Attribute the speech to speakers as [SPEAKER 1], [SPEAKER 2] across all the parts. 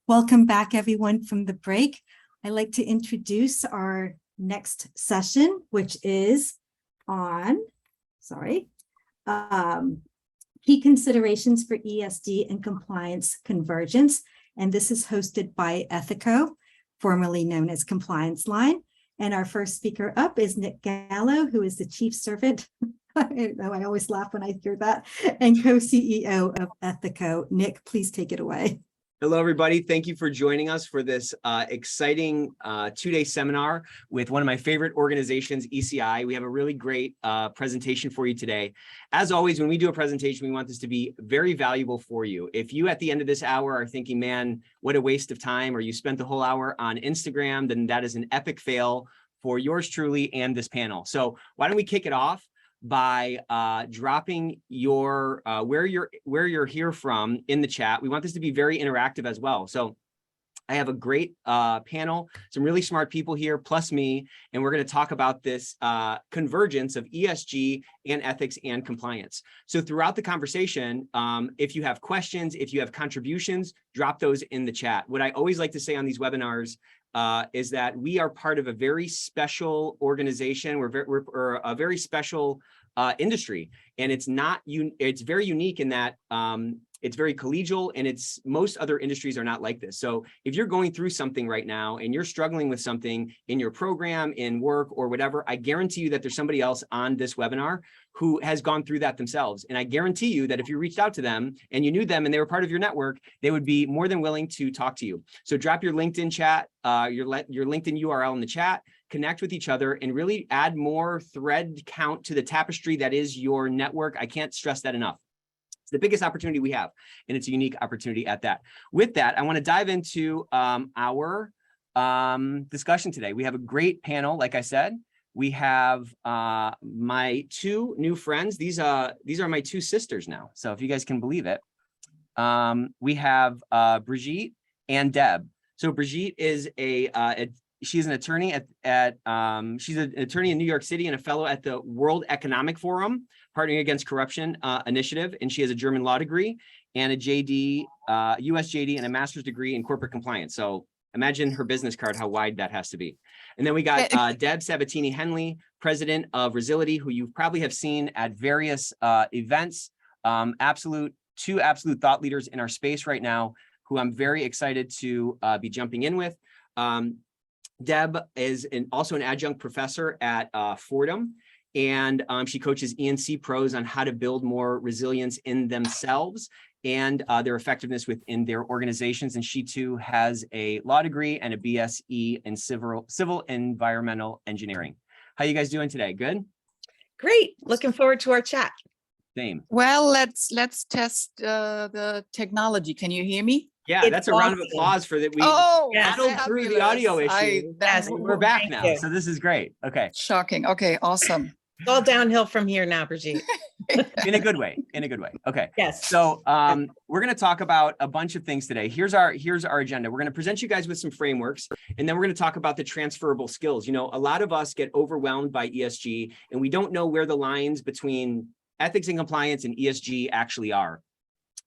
[SPEAKER 1] Welcome back, everyone, from the break. I'd like to introduce our next session, which is on, key considerations for ESG and compliance convergence. And this is hosted by Ethico, formerly known as Compliance Line. And our first speaker up is Nick Gallo, who is the Chief Servant. I always laugh when I hear that, and co-CEO of Ethico. Nick, please take it away.
[SPEAKER 2] Hello, everybody. Thank you for joining us for this exciting two-day seminar with one of my favorite organizations, ECI. We have a really great presentation for you today. As always, when we do a presentation, we want this to be very valuable for you. If you, at the end of this hour, are thinking, man, what a waste of time, or you spent the whole hour on Instagram, then that is an epic fail for yours truly and this panel. So why don't we kick it off by dropping your where you're here from in the chat. We want this to be very interactive as well. So I have a great panel, some really smart people here, plus me, and we're going to talk about this convergence of ESG and ethics and compliance. So throughout the conversation, if you have questions, if you have contributions, drop those in the chat. What I always like to say on these webinars is that we are part of a very special organization. We're a very special industry, and it's very unique in that it's very collegial, and most other industries are not like this. So if you're going through something right now and you're struggling with something in your program, in work, or whatever, I guarantee you that there's somebody else on this webinar who has gone through that themselves. And I guarantee you that if you reached out to them and you knew them and they were part of your network, they would be more than willing to talk to you. So drop your LinkedIn chat, your LinkedIn URL in the chat, connect with each other, and really add more thread count to the tapestry that is your network. I can't stress that enough. It's the biggest opportunity we have, and it's a unique opportunity at that. With that, I want to dive into our discussion today. We have a great panel, like I said. We have my two new friends. These are my two sisters now, so if you guys can believe it. We have Brigitte and Deb. So Brigitte is she's an attorney she's an attorney in New York City and a fellow at the World Economic Forum, Partnering Against Corruption initiative. And she has a German law degree and a JD, US JD, and a master's degree in corporate compliance. So imagine her business card, how wide that has to be. And then we got Deb Sabatini-Henley, president of Resility, who you probably have seen at various events, two absolute thought leaders in our space right now, who I'm very excited to be jumping in with. Deb is also an adjunct professor at Fordham, and she coaches E&C pros on how to build more resilience in themselves and their effectiveness within their organizations. And she too has a law degree and a BSE in civil environmental engineering. How you guys doing today? Good?
[SPEAKER 3] Great. Looking forward to our chat.
[SPEAKER 2] Same.
[SPEAKER 4] Well, let's test the technology. Can you hear me?
[SPEAKER 2] Yeah, that's a round of applause for that. We battled through the audio issue. We're back now. So this is great. Okay.
[SPEAKER 4] Shocking. Okay, awesome.
[SPEAKER 3] It's all downhill from here now, Brigitte.
[SPEAKER 2] In a good way. Okay.
[SPEAKER 3] Yes.
[SPEAKER 2] So we're going to talk about a bunch of things today. Here's our agenda. We're going to present you guys with some frameworks, and then we're going to talk about the transferable skills. You know, a lot of us get overwhelmed by ESG, and we don't know where the lines between ethics and compliance and ESG actually are.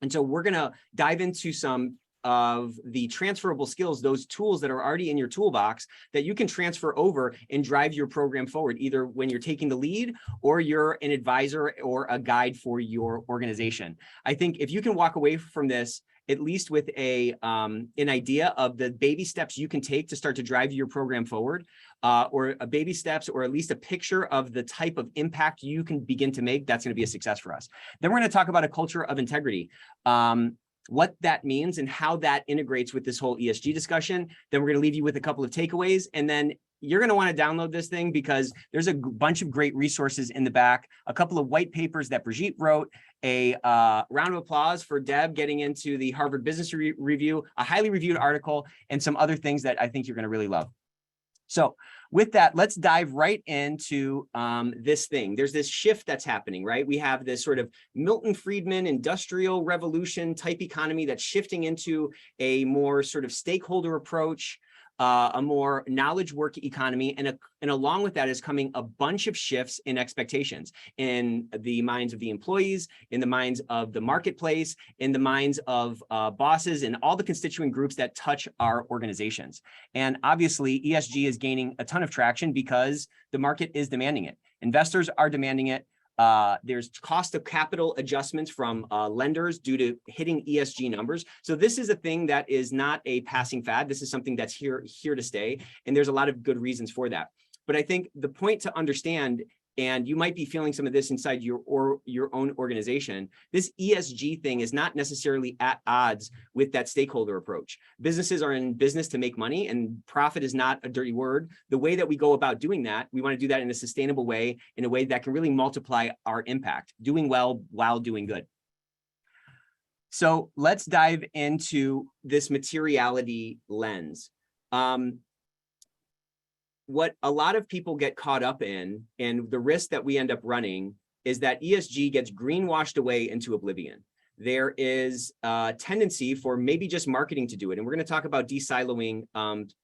[SPEAKER 2] And so we're going to dive into some of the transferable skills, those tools that are already in your toolbox that you can transfer over and drive your program forward, either when you're taking the lead or you're an advisor or a guide for your organization. I think if you can walk away from this at least with an idea of the baby steps you can take to start to drive your program forward, or a baby steps, or at least a picture of the type of impact you can begin to make, that's going to be a success for us. Then we're going to talk about a culture of integrity. What that means and how that integrates with this whole ESG discussion. Then we're going to leave you with a couple of takeaways, and then you're going to want to download this thing because there's a bunch of great resources in the back, a couple of white papers that Brigitte wrote, a round of applause for Deb getting into the Harvard Business Review, a highly reviewed article, and some other things that I think you're going to really love. So with that, let's dive right into this thing. There's this shift that's happening, right? We have this sort of Milton Friedman industrial revolution type economy that's shifting into a more sort of stakeholder approach, a more knowledge work economy, and along with that is coming a bunch of shifts in expectations in the minds of the employees, in the minds of the marketplace, in the minds of bosses, and all the constituent groups that touch our organizations. And obviously, ESG is gaining a ton of traction because the market is demanding it. Investors are demanding it. There's cost of capital adjustments from lenders due to hitting ESG numbers. So this is a thing that is not a passing fad. This is something that's here to stay. And there's a lot of good reasons for that. But I think the point to understand, and you might be feeling some of this inside your own organization, this ESG thing is not necessarily at odds with that stakeholder approach. Businesses are in business to make money, and profit is not a dirty word. The way that we go about doing that, we want to do that in a sustainable way, in a way that can really multiply our impact, doing well while doing good. So let's dive into this materiality lens. What a lot of people get caught up in, and the risk that we end up running, is that ESG gets greenwashed away into oblivion. There is a tendency for maybe just marketing to do it. And we're going to talk about de-siloing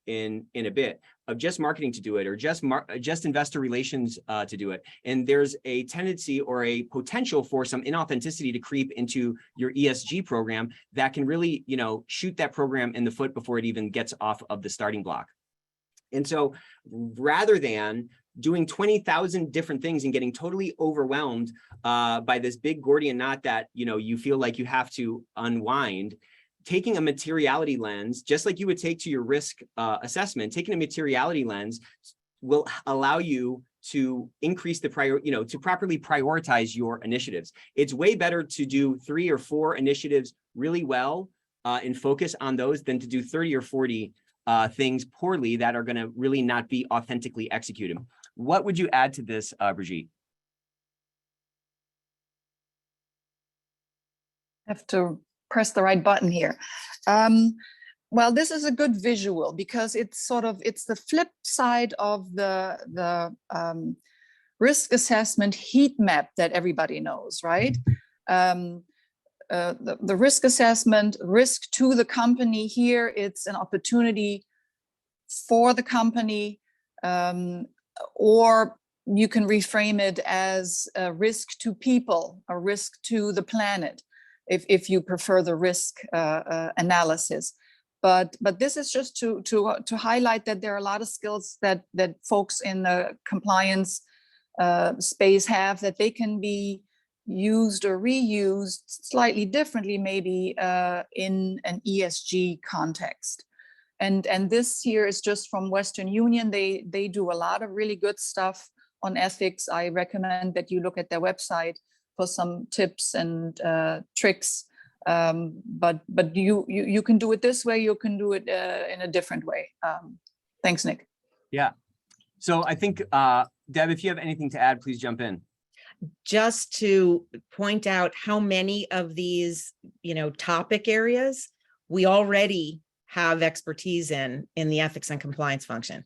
[SPEAKER 2] in a bit, of just marketing to do it, or just investor relations to do it. And there's a tendency or a potential for some inauthenticity to creep into your ESG program that can really, shoot that program in the foot before it even gets off of the starting block. And so rather than doing 20,000 different things and getting totally overwhelmed by this big Gordian knot that, you feel like you have to unwind, taking a materiality lens, just like you would take to your risk assessment, taking a materiality lens will allow you to increase the to properly prioritize your initiatives. It's way better to do 3 or 4 initiatives really well and focus on those than to do 30 or 40 things poorly that are going to really not be authentically executed. What would you add to this, Brigitte?
[SPEAKER 4] I have to press the right button here. Well, this is a good visual because it's the flip side of the risk assessment heat map that everybody knows, right? The risk assessment, risk to the company here, it's an opportunity for the company, or you can reframe it as a risk to people, a risk to the planet, if you prefer the risk analysis. But this is just to highlight that there are a lot of skills that folks in the compliance space have, that they can be used or reused slightly differently, maybe in an ESG context. And this here is just from Western Union. They do a lot of really good stuff on ethics. I recommend that you look at their website for some tips and tricks. But you can do it this way. You can do it in a different way. Thanks, Nick.
[SPEAKER 2] Yeah. So I think, Deb, if you have anything to add, please jump in.
[SPEAKER 3] Just to point out how many of these, topic areas we already have expertise in the ethics and compliance function.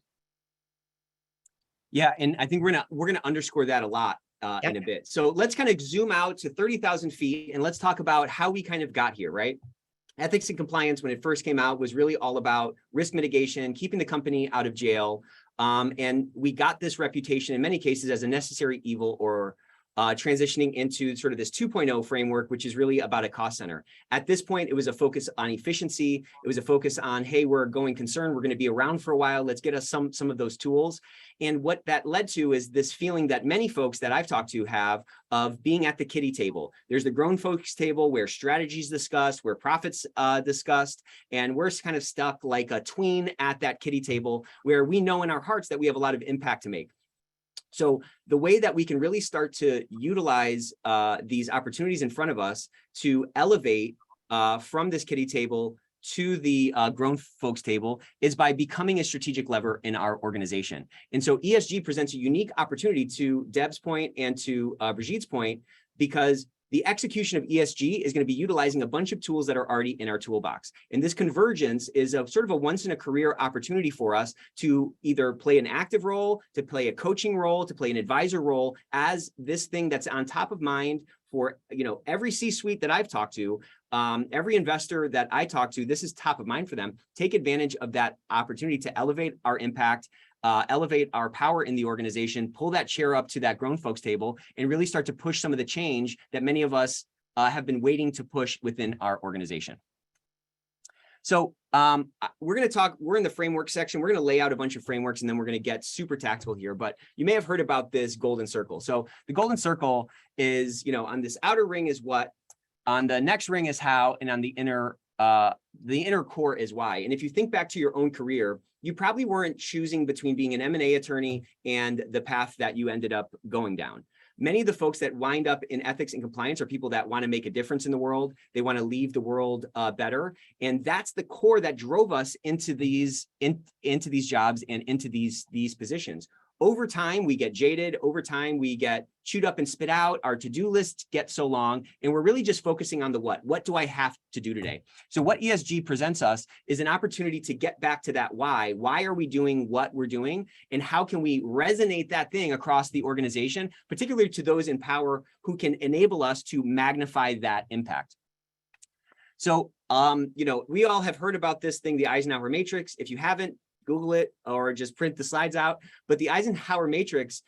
[SPEAKER 2] Yeah, and I think we're gonna underscore that a lot in a bit. So let's kind of zoom out to 30,000 feet and let's talk about how we kind of got here, right? Ethics and compliance, when it first came out, was really all about risk mitigation, keeping the company out of jail, and we got this reputation in many cases as a necessary evil, or transitioning into sort of this 2.0 framework, which is really about a cost center. At this point, it was a focus on efficiency. It was a focus on, hey, we're a going concern. We're going to be around for a while. Let's get us some of those tools. And what that led to is this feeling that many folks that I've talked to have of being at the kiddie table. There's the grown folks table where strategies discussed, where profits discussed, and we're kind of stuck like a tween at that kiddie table where we know in our hearts that we have a lot of impact to make. So the way that we can really start to utilize these opportunities in front of us to elevate from this kiddie table to the grown folks table is by becoming a strategic lever in our organization. And so ESG presents a unique opportunity, to Deb's point and to Brigitte's point, because the execution of ESG is going to be utilizing a bunch of tools that are already in our toolbox. And this convergence is a sort of a once in a career opportunity for us to either play an active role, to play a coaching role, to play an advisor role as this thing that's on top of mind for every C-suite that I've talked to, every investor that I talk to, this is top of mind for them. Take advantage of that opportunity to elevate our impact, elevate our power in the organization, pull that chair up to that grown folks table, and really start to push some of the change that many of us have been waiting to push within our organization. So we're in the framework section. We're going to lay out a bunch of frameworks, and then we're going to get super tactical here. But you may have heard about this golden circle. So the golden circle is, on this outer ring is what, on the next ring is how, and on the inner core is why. And if you think back to your own career, you probably weren't choosing between being an M&A attorney and the path that you ended up going down. Many of the folks that wind up in ethics and compliance are people that want to make a difference in the world. They want to leave the world better. And that's the core that drove us into these jobs and into these positions. Over time, we get jaded. Over time, we get chewed up and spit out. Our to-do lists get so long, and we're really just focusing on the what. What do I have to do today? So what ESG presents us is an opportunity to get back to that why. Why are we doing what we're doing? And how can we resonate that thing across the organization, particularly to those in power who can enable us to magnify that impact? So, we all have heard about this thing, the Eisenhower matrix. If you haven't, Google it or just print the slides out. But the Eisenhower matrix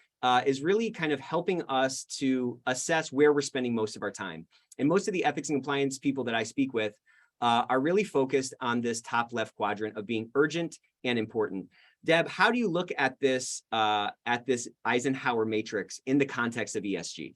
[SPEAKER 2] is really kind of helping us to assess where we're spending most of our time. And most of the ethics and compliance people that I speak with are really focused on this top left quadrant of being urgent and important. Deb, how do you look at this Eisenhower matrix in the context of ESG?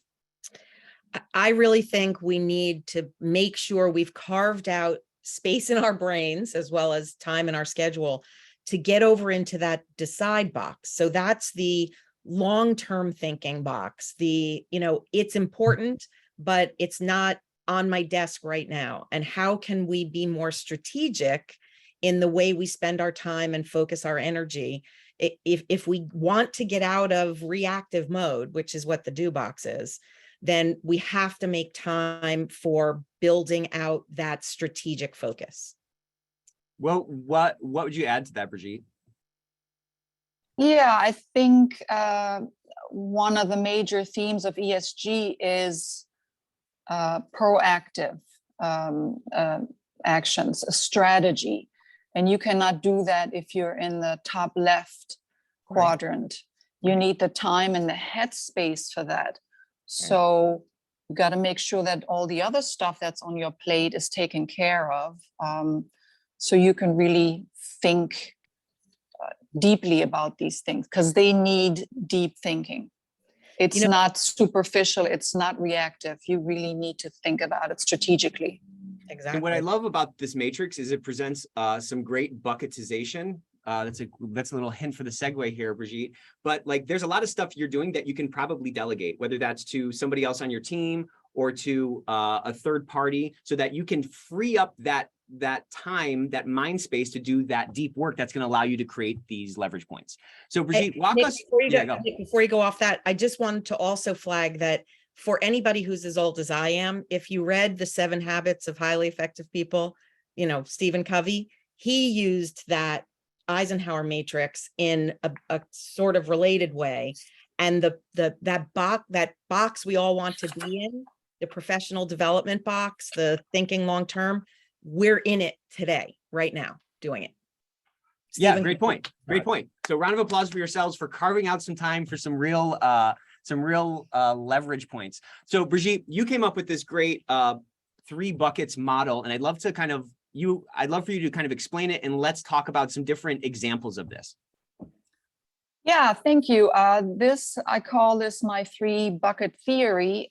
[SPEAKER 3] I really think we need to make sure we've carved out space in our brains as well as time in our schedule to get over into that decide box. So that's the long-term thinking box. It's important, but it's not on my desk right now. And how can we be more strategic in the way we spend our time and focus our energy? If we want to get out of reactive mode, which is what the do box is, then we have to make time for building out that strategic focus.
[SPEAKER 2] Well, what would you add to that, Brigitte?
[SPEAKER 4] Yeah, I think one of the major themes of ESG is proactive actions, a strategy. And you cannot do that if you're in the top left quadrant. You need the time and the headspace for that. So you got to make sure that all the other stuff that's on your plate is taken care of. So you can really think deeply about these things, because they need deep thinking. It's not superficial. It's not reactive. You really need to think about it strategically.
[SPEAKER 3] Exactly.
[SPEAKER 2] And what I love about this matrix is it presents some great bucketization. That's a little hint for the segue here, Brigitte. But there's a lot of stuff you're doing that you can probably delegate, whether that's to somebody else on your team or to a third party, so that you can free up that time, that mind space to do that deep work that's going to allow you to create these leverage points. So Brigitte, walk us.
[SPEAKER 3] Before you go off that, I just wanted to also flag that for anybody who's as old as I am, if you read The 7 Habits of Highly Effective People, Stephen Covey, he used that Eisenhower matrix in a sort of related way. And that box we all want to be in, the professional development box, the thinking long-term, we're in it today, right now, doing it.
[SPEAKER 2] Yeah, great point. Great point. So round of applause for yourselves for carving out some time for some real leverage points. So Brigitte, you came up with this great 3 buckets model, and I'd love for you to kind of explain it, and let's talk about some different examples of this.
[SPEAKER 4] Yeah, thank you. I call this my 3 bucket theory.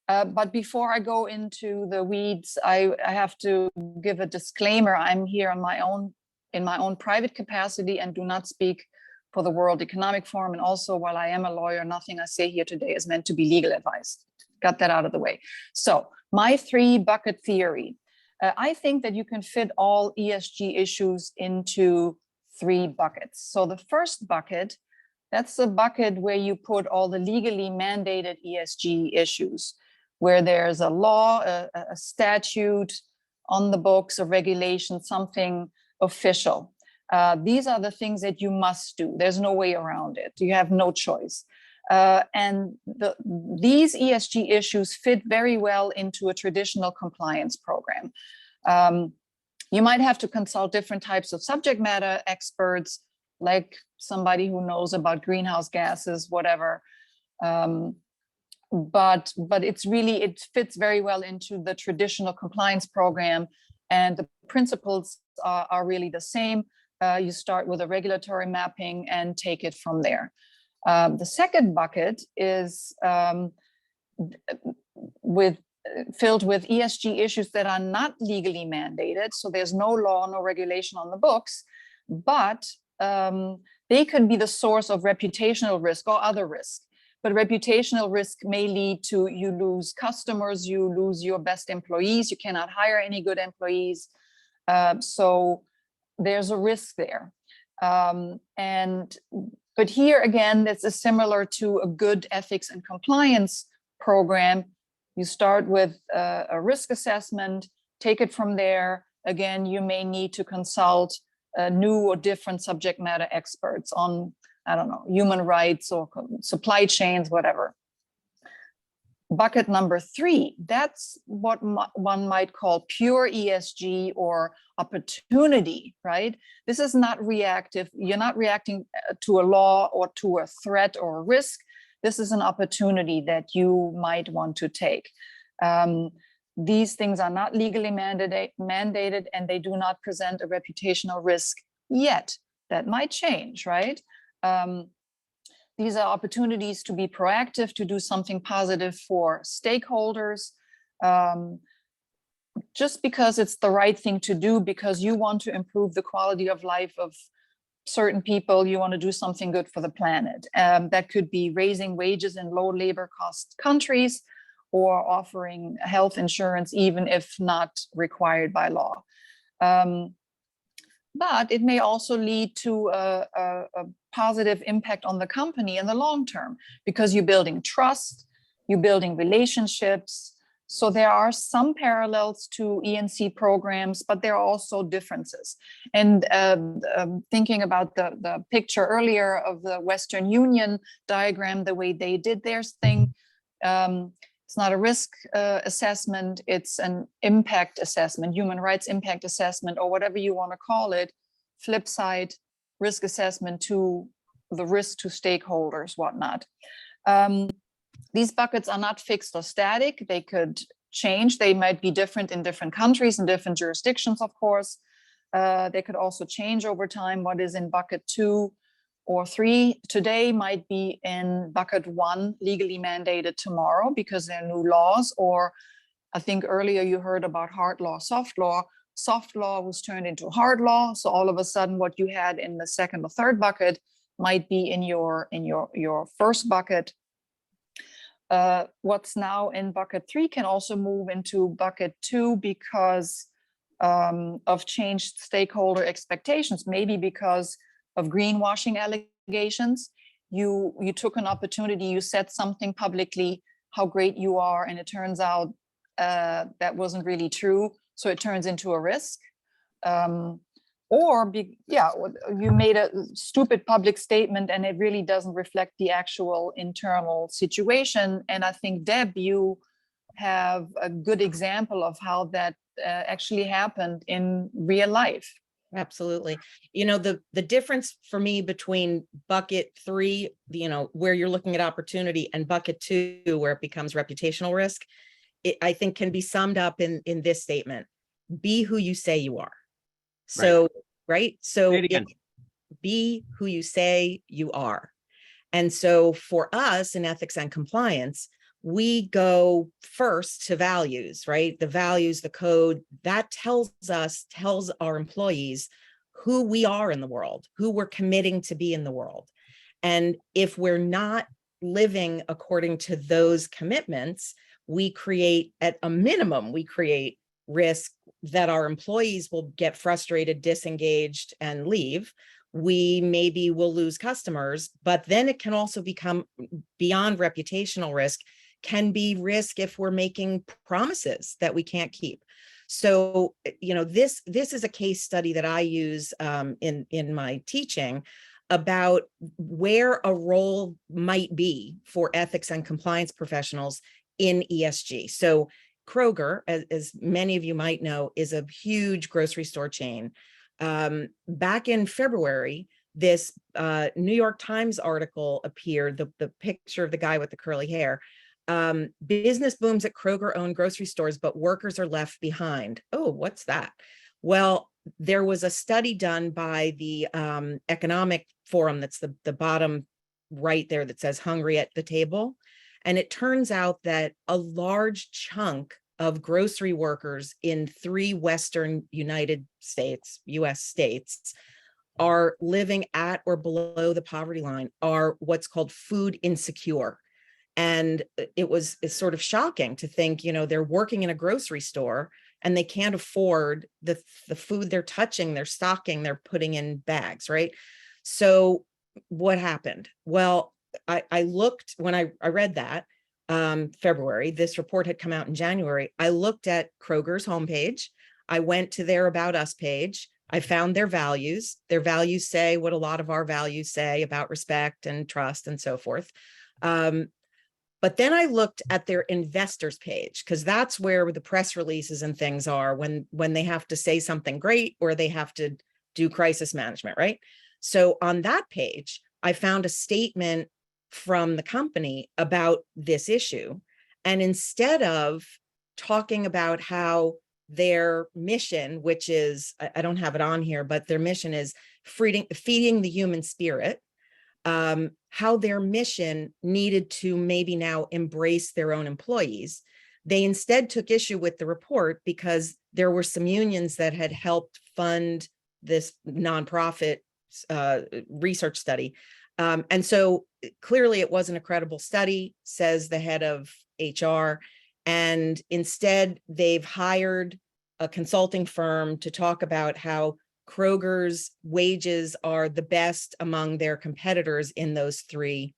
[SPEAKER 4] But before I go into the weeds, I have to give a disclaimer. I'm here in my own private capacity and do not speak for the World Economic Forum. And also, while I am a lawyer, nothing I say here today is meant to be legal advice. Got that out of the way. So my 3 bucket theory. I think that you can fit all ESG issues into 3 buckets. So the first bucket, that's the bucket where you put all the legally mandated ESG issues, where there's a law, a statute on the books, a regulation, something official. These are the things that you must do. There's no way around it. You have no choice. And these ESG issues fit very well into a traditional compliance program. You might have to consult different types of subject matter experts, like somebody who knows about greenhouse gases, whatever. But it fits very well into the traditional compliance program, and the principles are really the same. You start with a regulatory mapping and take it from there. The second bucket is filled with ESG issues that are not legally mandated. So there's no law, no regulation on the books, but they could be the source of reputational risk or other risk. But reputational risk may lead to you lose customers, you lose your best employees, you cannot hire any good employees. So there's a risk there. But here again, this is similar to a good ethics and compliance program. You start with a risk assessment, take it from there. Again, you may need to consult new or different subject matter experts on, I don't know, human rights or supply chains, whatever. Bucket number 3, that's what one might call pure ESG or opportunity, right? This is not reactive. You're not reacting to a law or to a threat or a risk. This is an opportunity that you might want to take. These things are not legally mandated, and they do not present a reputational risk yet. That might change, right? These are opportunities to be proactive, to do something positive for stakeholders, just because it's the right thing to do, because you want to improve the quality of life of certain people, you want to do something good for the planet. That could be raising wages in low labor cost countries, or offering health insurance, even if not required by law. But it may also lead to a positive impact on the company in the long term, because you're building trust, you're building relationships. So there are some parallels to E&C programs, but there are also differences. And thinking about the picture earlier of the Western Union diagram, the way they did their thing, it's not a risk assessment, it's an impact assessment, human rights impact assessment, or whatever you want to call it. Flip side, risk assessment to the risk to stakeholders, whatnot. These buckets are not fixed or static. They could change. They might be different in different countries and different jurisdictions, of course. They could also change over time. What is in bucket 2 or 3 today might be in bucket 1, legally mandated tomorrow, because there are new laws. Or I think earlier you heard about hard law, soft law. Soft law was turned into hard law. So all of a sudden what you had in the second or third bucket might be in your first bucket. What's now in bucket 3 can also move into bucket 2 because of changed stakeholder expectations, maybe because of greenwashing allegations. You took an opportunity, you said something publicly, how great you are, and it turns out that wasn't really true. So it turns into a risk. You made a stupid public statement and it really doesn't reflect the actual internal situation. And I think, Deb, you have a good example of how that actually happened in real life.
[SPEAKER 3] Absolutely. You know, the difference for me between bucket 3, where you're looking at opportunity, and bucket 2, where it becomes reputational risk, I think can be summed up in this statement: be who you say you are. So, right? So be who you say you are. And so for us in ethics and compliance, we go first to values, right? The values, the code that tells our employees who we are in the world, who we're committing to be in the world. And if we're not living according to those commitments, we create, at a minimum, we create risk that our employees will get frustrated, disengaged, and leave. We maybe will lose customers, but then it can also become, beyond reputational risk, can be risk if we're making promises that we can't keep. So, this is a case study that I use in my teaching about where a role might be for ethics and compliance professionals in ESG. So Kroger, as many of you might know, is a huge grocery store chain. Back in February, this New York Times article appeared, the picture of the guy with the curly hair. Business booms at Kroger-owned grocery stores, but workers are left behind. Oh, what's that? Well, there was a study done by the Economic Forum, that's the bottom right there that says hungry at the table. And it turns out that a large chunk of grocery workers in 3 Western United States, US states, are living at or below the poverty line, are what's called food insecure. And it's sort of shocking to think, they're working in a grocery store and they can't afford the food they're touching, they're stocking, they're putting in bags, right? So what happened? Well, I looked, when I read that, February, this report had come out in January, I looked at Kroger's homepage, I went to their About Us page, I found their values. Their values say what a lot of our values say about respect and trust and so forth. But then I looked at their investors page, because that's where the press releases and things are when they have to say something great or they have to do crisis management, right? So on that page, I found a statement from the company about this issue. And instead of talking about how their mission, which is, I don't have it on here, but their mission is feeding the human spirit, how their mission needed to maybe now embrace their own employees. They instead took issue with the report because there were some unions that had helped fund this nonprofit research study. And so clearly it wasn't a credible study, says the head of HR. And instead they've hired a consulting firm to talk about how Kroger's wages are the best among their competitors in those 3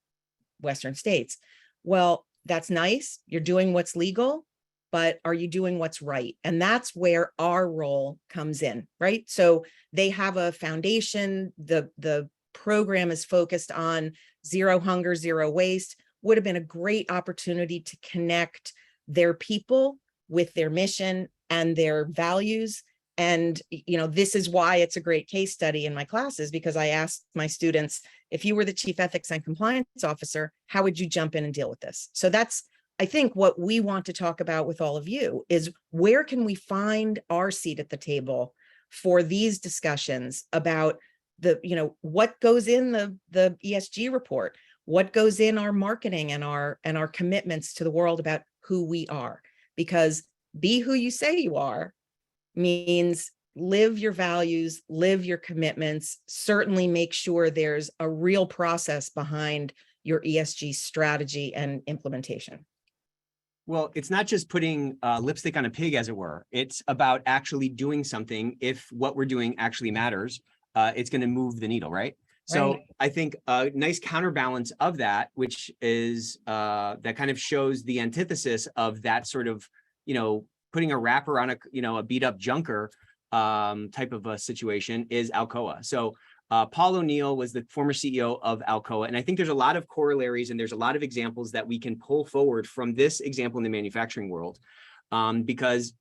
[SPEAKER 3] Western states. Well, that's nice. You're doing what's legal, but are you doing what's right? And that's where our role comes in, right? So they have a foundation. The program is focused on zero hunger, zero waste. Would have been a great opportunity to connect their people with their mission and their values. And, this is why it's a great case study in my classes, because I asked my students, if you were the chief ethics and compliance officer, how would you jump in and deal with this? So that's, I think, what we want to talk about with all of you is where can we find our seat at the table for these discussions about what goes in the ESG report, what goes in our marketing and our commitments to the world about who we are, because be who you say you are means live your values, live your commitments, certainly make sure there's a real process behind your ESG strategy and implementation.
[SPEAKER 2] Well, it's not just putting lipstick on a pig, as it were. It's about actually doing something. If what we're doing actually matters, it's going to move the needle, right? So
[SPEAKER 3] Right.
[SPEAKER 2] I think a nice counterbalance of that, which is that kind of shows the antithesis of that sort of, putting a wrapper on a beat up junker type of a situation, is Alcoa. So Paul O'Neill was the former CEO of Alcoa. And I think there's a lot of corollaries and there's a lot of examples that we can pull forward from this example in the manufacturing world, because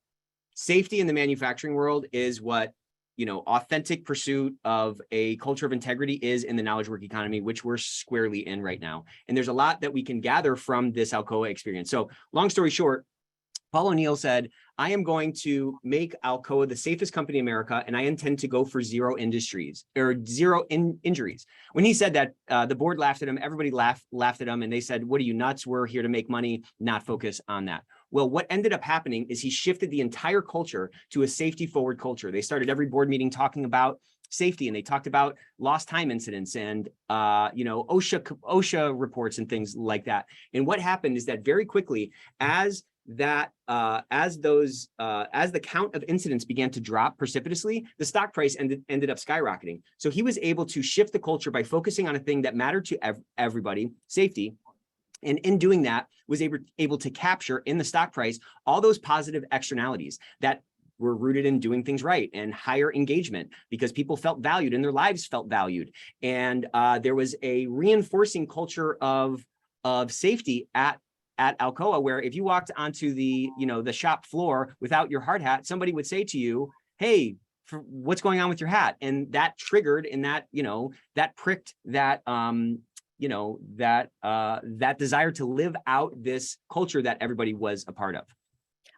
[SPEAKER 2] safety in the manufacturing world is what, authentic pursuit of a culture of integrity is in the knowledge work economy, which we're squarely in right now. And there's a lot that we can gather from this Alcoa experience. So long story short, Paul O'Neill said, I am going to make Alcoa the safest company in America, and I intend to go for zero injuries. When he said that, the board laughed at him, everybody laughed at him, and they said, what are you, nuts? We're here to make money, not focus on that. Well, what ended up happening is he shifted the entire culture to a safety-forward culture. They started every board meeting talking about safety, and they talked about lost time incidents and OSHA reports and things like that. And what happened is that very quickly, as the count of incidents began to drop precipitously, the stock price ended up skyrocketing. So he was able to shift the culture by focusing on a thing that mattered to everybody, safety. And in doing that, was able to capture in the stock price all those positive externalities that were rooted in doing things right and higher engagement because people felt valued and their lives felt valued. And there was a reinforcing culture of safety at Alcoa, where if you walked onto the shop floor without your hard hat, somebody would say to you, hey, what's going on with your hat? And that triggered and that pricked that that desire to live out this culture that everybody was a part of.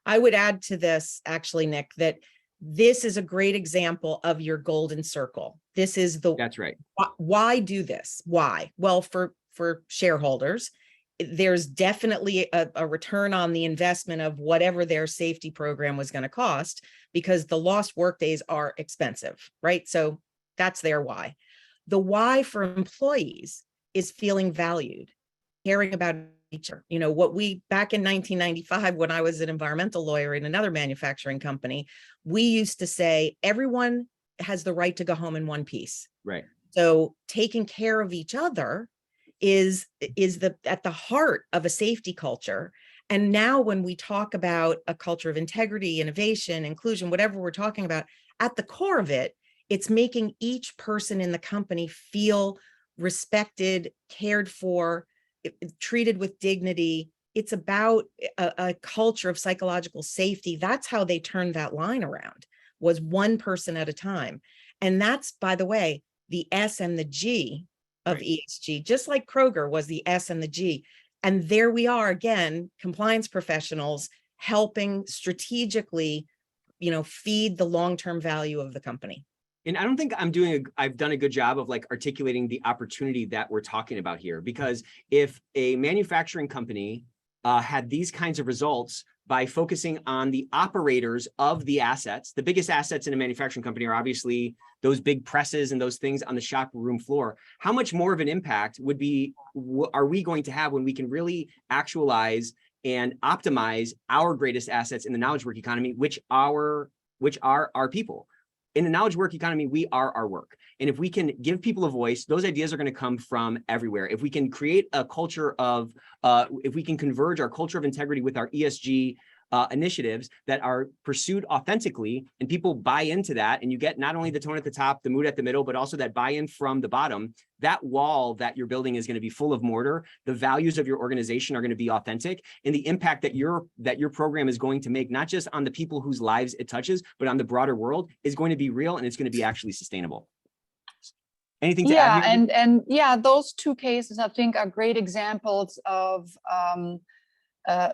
[SPEAKER 3] I would add to this, actually, Nick, that this is a great example of your golden circle. This is
[SPEAKER 2] That's right.
[SPEAKER 3] Why do this? Why? Well, for shareholders, there's definitely a return on the investment of whatever their safety program was going to cost, because the lost workdays are expensive, right? So that's their why. The why for employees is feeling valued, caring about each other. What we, back in 1995, when I was an environmental lawyer in another manufacturing company, we used to say, everyone has the right to go home in one piece.
[SPEAKER 2] Right.
[SPEAKER 3] So taking care of each other is at the heart of a safety culture. And now when we talk about a culture of integrity, innovation, inclusion, whatever we're talking about, at the core of it, it's making each person in the company feel respected, cared for, treated with dignity. It's about a culture of psychological safety. That's how they turned that line around, was one person at a time. And that's, by the way, the S and the G of
[SPEAKER 2] right.
[SPEAKER 3] ESG, just like Kroger was the S and the G. And there we are again, compliance professionals helping strategically, feed the long-term value of the company.
[SPEAKER 2] And I don't think I've done a good job of articulating the opportunity that we're talking about here, because if a manufacturing company had these kinds of results by focusing on the operators of the assets, the biggest assets in a manufacturing company are obviously those big presses and those things on the shop room floor. How much more of an impact are we going to have when we can really actualize and optimize our greatest assets in the knowledge work economy, which are our people? In the knowledge work economy, we are our work. And if we can give people a voice, those ideas are going to come from everywhere. If we can create a culture of, if we can converge our culture of integrity with our ESG initiatives that are pursued authentically, and people buy into that, and you get not only the tone at the top, the mood at the middle, but also that buy-in from the bottom, that wall that you're building is going to be full of mortar. The values of your organization are going to be authentic, and the impact that your program is going to make, not just on the people whose lives it touches, but on the broader world, is going to be real, and it's going to be actually sustainable. Anything to add here?
[SPEAKER 4] And yeah, those two cases I think are great examples of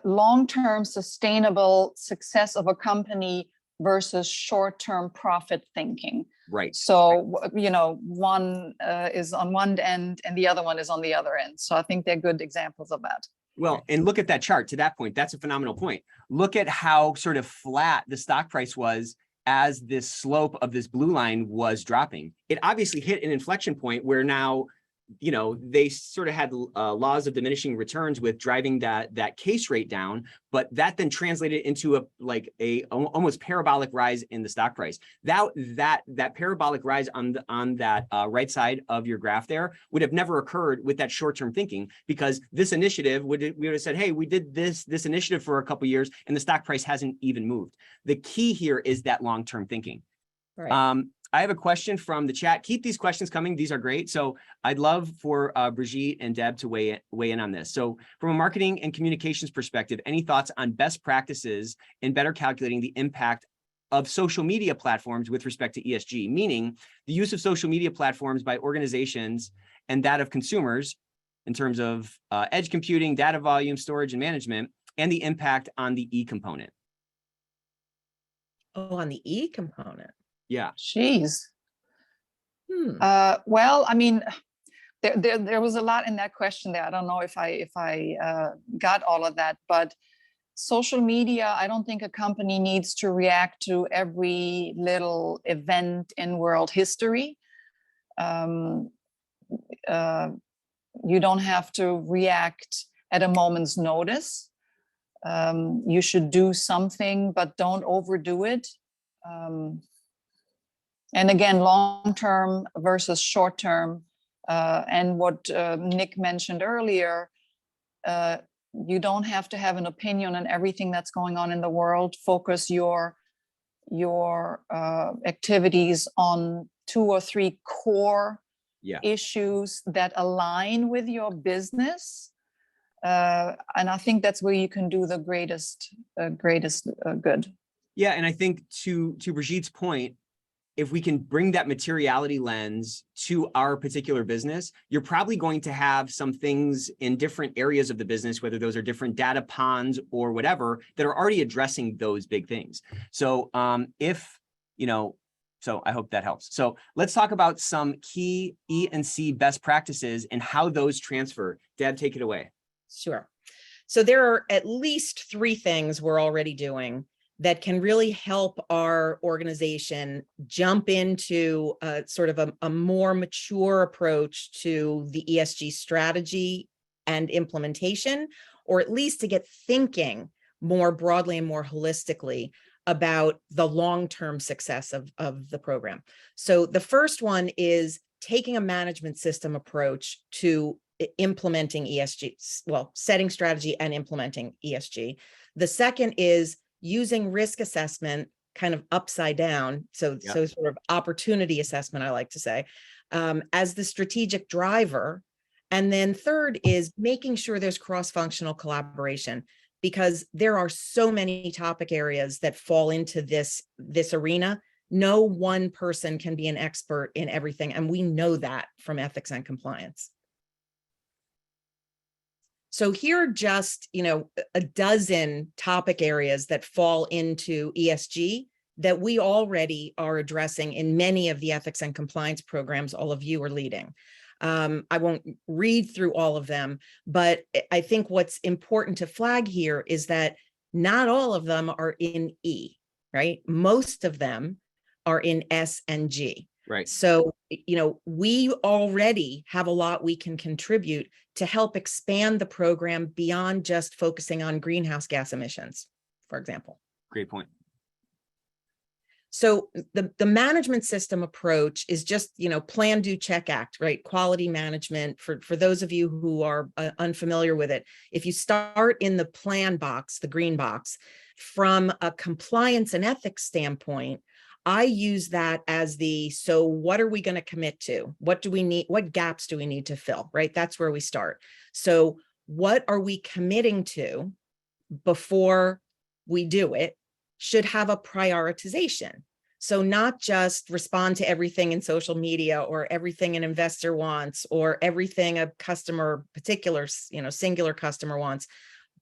[SPEAKER 4] long-term sustainable success of a company versus short-term profit thinking.
[SPEAKER 2] Right.
[SPEAKER 4] So, one is on one end and the other one is on the other end. So I think they're good examples of that.
[SPEAKER 2] Well, and look at that chart. To that point, that's a phenomenal point. Look at how sort of flat the stock price was as this slope of this blue line was dropping. It obviously hit an inflection point where now, they sort of had laws of diminishing returns with driving that case rate down, but that then translated into a almost parabolic rise in the stock price. That parabolic rise on that right side of your graph there would have never occurred with that short-term thinking, because this initiative we would have said, hey, we did this initiative for a couple of years and the stock price hasn't even moved. The key here is that long-term thinking.
[SPEAKER 3] Right.
[SPEAKER 2] I have a question from the chat. Keep these questions coming. These are great. So I'd love for Brigitte and Deb to weigh in on this. So from a marketing and communications perspective, any thoughts on best practices in better calculating the impact of social media platforms with respect to ESG, meaning the use of social media platforms by organizations and that of consumers in terms of edge computing, data volume, storage, and management, and the impact on the E component?
[SPEAKER 3] Oh, on the E component.
[SPEAKER 2] Yeah.
[SPEAKER 4] Jeez. Well, I mean, there was a lot in that question there. I don't know if I got all of that, but social media, I don't think a company needs to react to every little event in world history. You don't have to react at a moment's notice. You should do something, but don't overdo it. And again, long-term versus short-term. And what Nick mentioned earlier, you don't have to have an opinion on everything that's going on in the world. Focus your your activities on 2 or 3 core
[SPEAKER 2] Yeah.
[SPEAKER 4] issues that align with your business. And I think that's where you can do the greatest good.
[SPEAKER 2] Yeah, and I think to Brigitte's point, if we can bring that materiality lens to our particular business, you're probably going to have some things in different areas of the business, whether those are different data ponds or whatever, that are already addressing those big things. So so I hope that helps. So let's talk about some key E&C best practices and how those transfer. Deb, take it away.
[SPEAKER 3] Sure. So there are at least 3 things we're already doing that can really help our organization jump into sort of a more mature approach to the ESG strategy and implementation, or at least to get thinking more broadly and more holistically about the long-term success of the program. So the first one is taking a management system approach to implementing ESG, well, setting strategy and implementing ESG. The second is using risk assessment kind of upside down. So sort of opportunity assessment, I like to say, as the strategic driver. And then third is making sure there's cross-functional collaboration, because there are so many topic areas that fall into this arena. No one person can be an expert in everything. And we know that from ethics and compliance. So here are just, a dozen topic areas that fall into ESG that we already are addressing in many of the ethics and compliance programs all of you are leading. I won't read through all of them, but I think what's important to flag here is that not all of them are in E, right? Most of them are in S and G.
[SPEAKER 2] Right.
[SPEAKER 3] So, we already have a lot we can contribute to help expand the program beyond just focusing on greenhouse gas emissions, for example.
[SPEAKER 2] Great point.
[SPEAKER 3] So the management system approach is just, plan, do, check, act, right? Quality management. For those of you who are unfamiliar with it, if you start in the plan box, the green box, from a compliance and ethics standpoint, I use that as so what are we going to commit to? What do we need? What gaps do we need to fill, right? That's where we start. So what are we committing to before we do it should have a prioritization. So not just respond to everything in social media or everything an investor wants or everything a customer, particular, singular customer wants,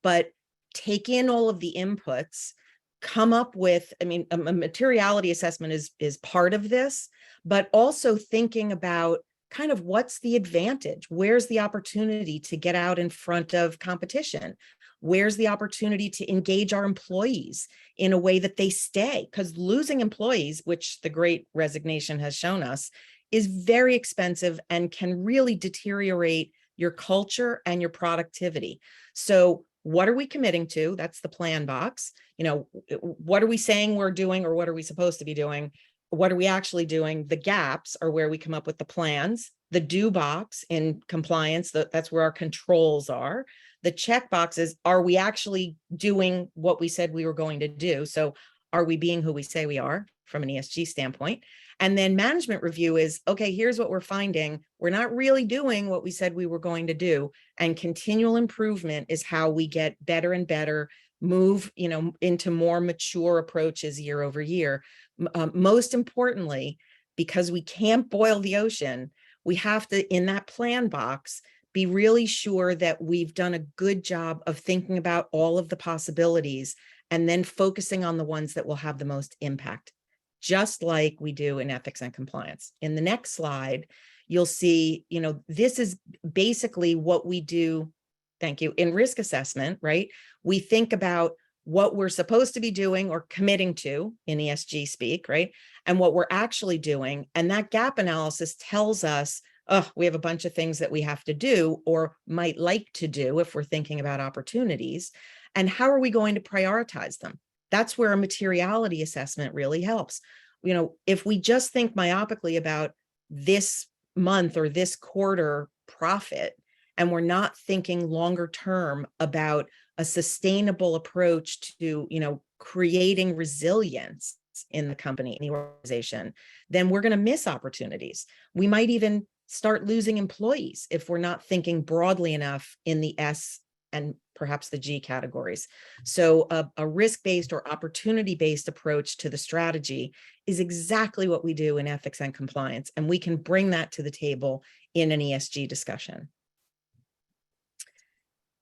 [SPEAKER 3] but take in all of the inputs, come up with, a materiality assessment is part of this, but also thinking about kind of what's the advantage? Where's the opportunity to get out in front of competition? Where's the opportunity to engage our employees in a way that they stay? Because losing employees, which the Great Resignation has shown us, is very expensive and can really deteriorate your culture and your productivity. So what are we committing to? That's the plan box. What are we saying we're doing, or what are we supposed to be doing? What are we actually doing? The gaps are where we come up with the plans. The do box in compliance, that's where our controls are. The check boxes, are we actually doing what we said we were going to do? So are we being who we say we are from an ESG standpoint? And then management review is, okay, here's what we're finding. We're not really doing what we said we were going to do. And continual improvement is how we get better and better, move, into more mature approaches year over year. Most importantly, because we can't boil the ocean, we have to, in that plan box, be really sure that we've done a good job of thinking about all of the possibilities and then focusing on the ones that will have the most impact, just like we do in ethics and compliance. In the next slide, you'll see, this is basically what we do, thank you, in risk assessment, right? We think about what we're supposed to be doing or committing to in ESG speak, right? And what we're actually doing. And that gap analysis tells us, oh, we have a bunch of things that we have to do or might like to do if we're thinking about opportunities. And how are we going to prioritize them? That's where a materiality assessment really helps. If we just think myopically about this month or this quarter profit, and we're not thinking longer term about a sustainable approach to, creating resilience in the company, in the organization, then we're going to miss opportunities. We might even start losing employees if we're not thinking broadly enough in the S and perhaps the G categories. So a risk-based or opportunity-based approach to the strategy is exactly what we do in ethics and compliance. And we can bring that to the table in an ESG discussion.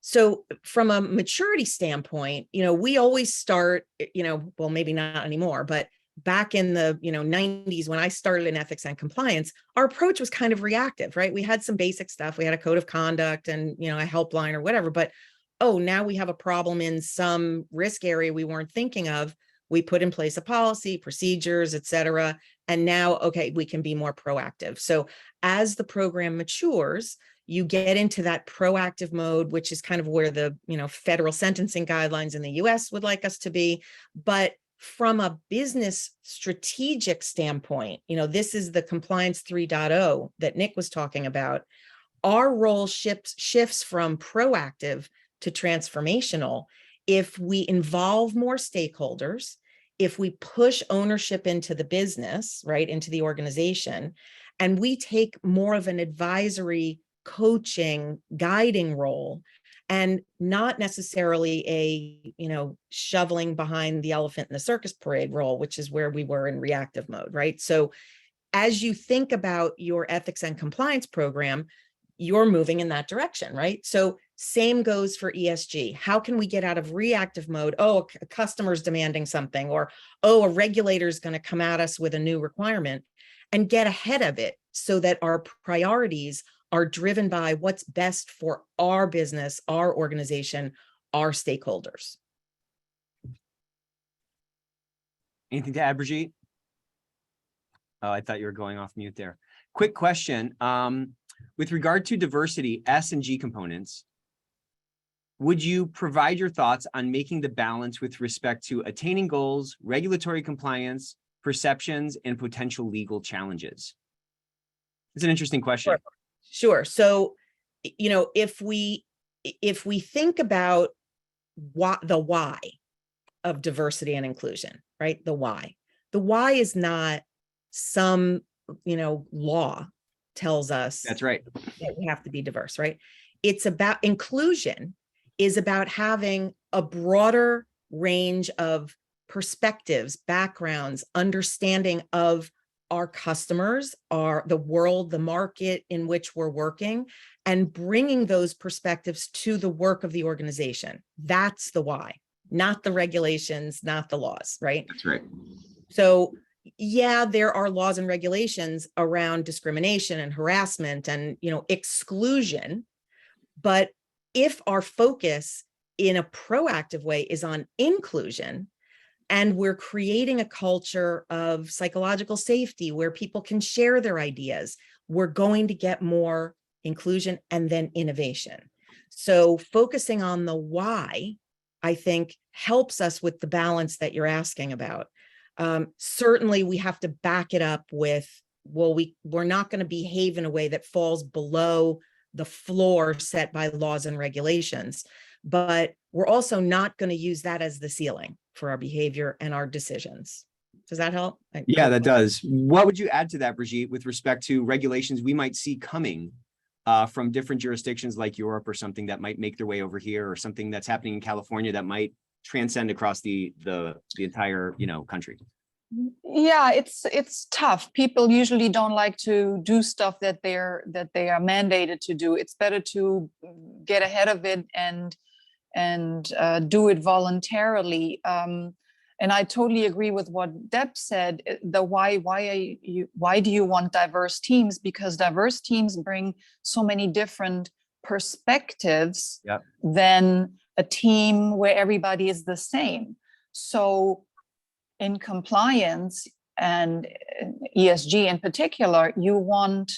[SPEAKER 3] So from a maturity standpoint, we always start, well, maybe not anymore, but back in the 90s, when I started in ethics and compliance, our approach was kind of reactive, right? We had some basic stuff. We had a code of conduct and, a helpline or whatever, but now we have a problem in some risk area we weren't thinking of. We put in place a policy, procedures, et cetera. And now, okay, we can be more proactive. So as the program matures, you get into that proactive mode, which is kind of where the, federal sentencing guidelines in the US would like us to be. But from a business strategic standpoint, this is the compliance 3.0 that Nick was talking about. Our role shifts from proactive to transformational if we involve more stakeholders, if we push ownership into the business, right, into the organization, and we take more of an advisory, coaching, guiding role, and not necessarily a, shoveling behind the elephant in the circus parade role, which is where we were in reactive mode, right? So as you think about your ethics and compliance program, you're moving in that direction, right? So same goes for ESG. How can we get out of reactive mode? Oh, a customer's demanding something, or, a regulator's going to come at us with a new requirement, and get ahead of it so that our priorities are driven by what's best for our business, our organization, our stakeholders.
[SPEAKER 2] Anything to add, Brigitte? Oh, I thought you were going off mute there. Quick question. With regard to diversity, S and G components, would you provide your thoughts on making the balance with respect to attaining goals, regulatory compliance, perceptions, and potential legal challenges? It's an interesting question.
[SPEAKER 3] Sure. So, if we think about the why of diversity and inclusion, right? The why is not some, law tells us
[SPEAKER 2] That's right.
[SPEAKER 3] that we have to be diverse, right? It's about inclusion is about having a broader range of perspectives, backgrounds, understanding of our customers, the world, the market in which we're working, and bringing those perspectives to the work of the organization. That's the why, not the regulations, not the laws, right?
[SPEAKER 2] That's right.
[SPEAKER 3] So yeah, there are laws and regulations around discrimination and harassment and, exclusion. But if our focus in a proactive way is on inclusion, and we're creating a culture of psychological safety where people can share their ideas, we're going to get more inclusion and then innovation. So focusing on the why, I think, helps us with the balance that you're asking about. Certainly, we have to back it up with, we're not going to behave in a way that falls below the floor set by laws and regulations, but we're also not going to use that as the ceiling for our behavior and our decisions. Does that help?
[SPEAKER 2] Yeah, that does. What would you add to that, Brigitte, with respect to regulations we might see coming from different jurisdictions like Europe, or something that might make their way over here, or something that's happening in California that might transcend across the entire country?
[SPEAKER 4] Yeah, it's tough. People usually don't like to do stuff that they are mandated to do. It's better to get ahead of it and do it voluntarily. And I totally agree with what Deb said. The why do you want diverse teams? Because diverse teams bring so many different perspectives than a team where everybody is the same. So in compliance and ESG in particular, you want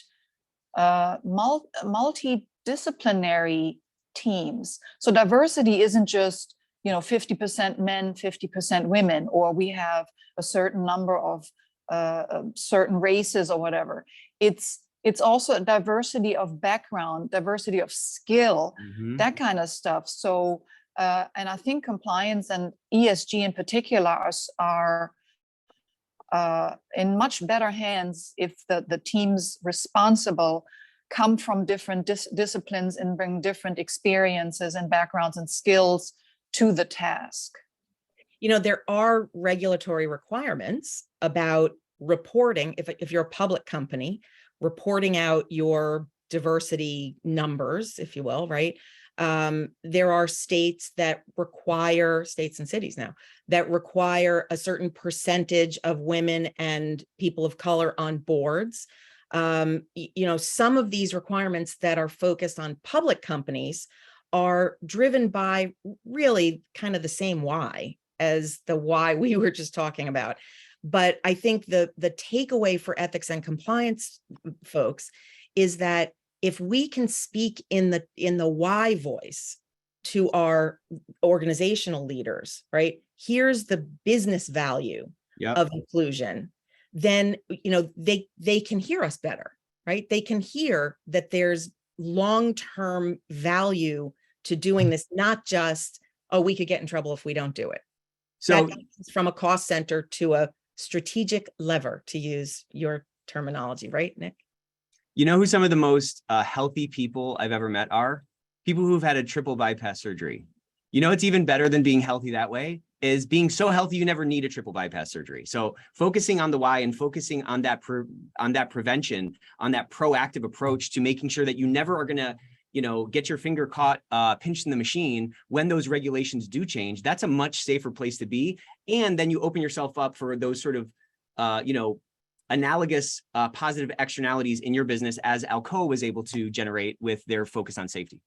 [SPEAKER 4] multidisciplinary teams. So diversity isn't just 50% men, 50% women, or we have a certain number of certain races or whatever. It's also a diversity of background, diversity of skill, that kind of stuff. So and I think compliance and ESG in particular are in much better hands if the teams responsible come from different disciplines and bring different experiences and backgrounds and skills to the task.
[SPEAKER 3] You know, there are regulatory requirements about reporting, if you're a public company, reporting out your diversity numbers, if you will, right? There are states and cities now that require a certain percentage of women and people of color on boards. You know, some of these requirements that are focused on public companies are driven by really kind of the same why as the why we were just talking about. But I think the takeaway for ethics and compliance folks is that if we can speak in the why voice to our organizational leaders, right? Here's the business value of inclusion, then, you know, they can hear us better, right? They can hear that there's long-term value to doing this, not just, oh, we could get in trouble if we don't do it. So that's from a cost center to a strategic lever, to use your terminology, right, Nick?
[SPEAKER 2] You know who some of the most healthy people I've ever met are? People who've had a triple bypass surgery. You know, it's even better than being healthy that way is being so healthy you never need a triple bypass surgery. So focusing on the why and focusing on that prevention, on that proactive approach to making sure that you never are going to, you know, get your finger caught pinched in the machine when those regulations do change. That's a much safer place to be. And then you open yourself up for those sort of, you know, analogous positive externalities in your business as Alcoa was able to generate with their focus on safety.